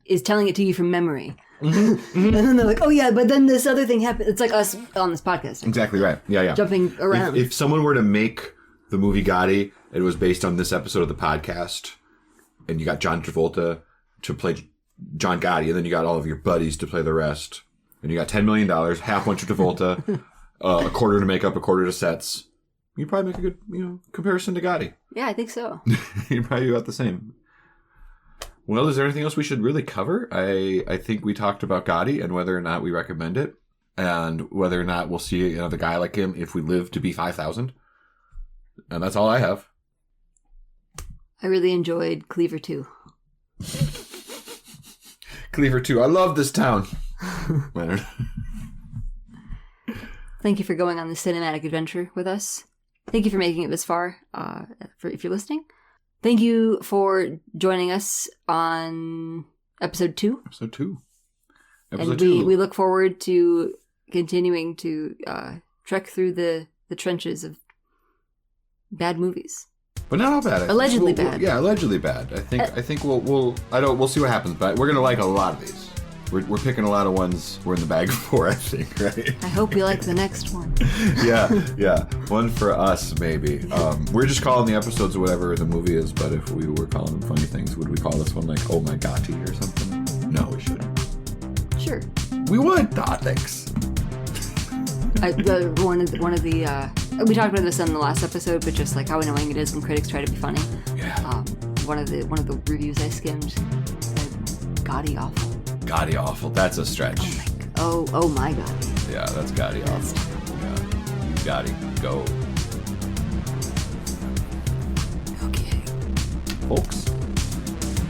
is telling it to you from memory. And then they're like, oh yeah, but then this other thing happened. It's like us on this podcast. Exactly right. Yeah. Jumping around. If someone were to make the movie Gotti, it was based on this episode of the podcast, and you got John Travolta to play John Gotti, and then you got all of your buddies to play the rest, and you got $10 million, half went to Travolta, a quarter to makeup, a quarter to sets. You'd probably make a good, comparison to Gotti. Yeah, I think so. You'd probably about the same. Well, is there anything else we should really cover? I think we talked about Gotti and whether or not we recommend it, and whether or not we'll see another guy like him if we live to be 5,000. And that's all I have. I really enjoyed Cleaver 2. Cleaver 2. I love this town. Thank you for going on this cinematic adventure with us. Thank you for making it this far, if you're listening. Thank you for joining us on episode 2. Episode 2. And we look forward to continuing to trek through the trenches of bad movies. But not all bad. Allegedly bad. Yeah, allegedly bad. I think we'll see what happens, but we're gonna like a lot of these. We're picking a lot of ones we're in the bag for, I think, right? I hope you like the next one. Yeah. One for us, maybe. We're just calling the episodes whatever the movie is, but if we were calling them funny things, would we call this one like, oh my Gotti or something? No, we shouldn't. Sure. We would. Thanks. One of the we talked about this on the last episode, but just like how annoying it is when critics try to be funny. Yeah. One of the reviews I skimmed said Gotti awful. Gotti awful. That's a stretch. Oh my God. Yeah, that's Gotti awful. Yeah. Gotti, go. Okay. Folks.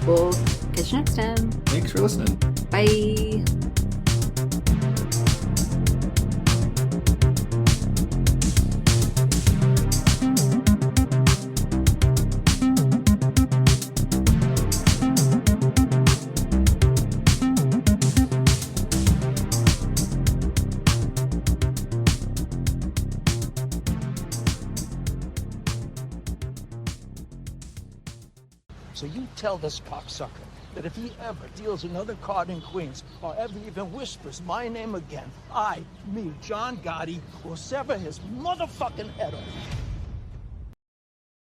Okay. Catch you next time. Thanks for listening. Bye. So you tell this cocksucker that if he ever deals another card in Queens, or ever even whispers my name again, me, John Gotti, will sever his motherfucking head off.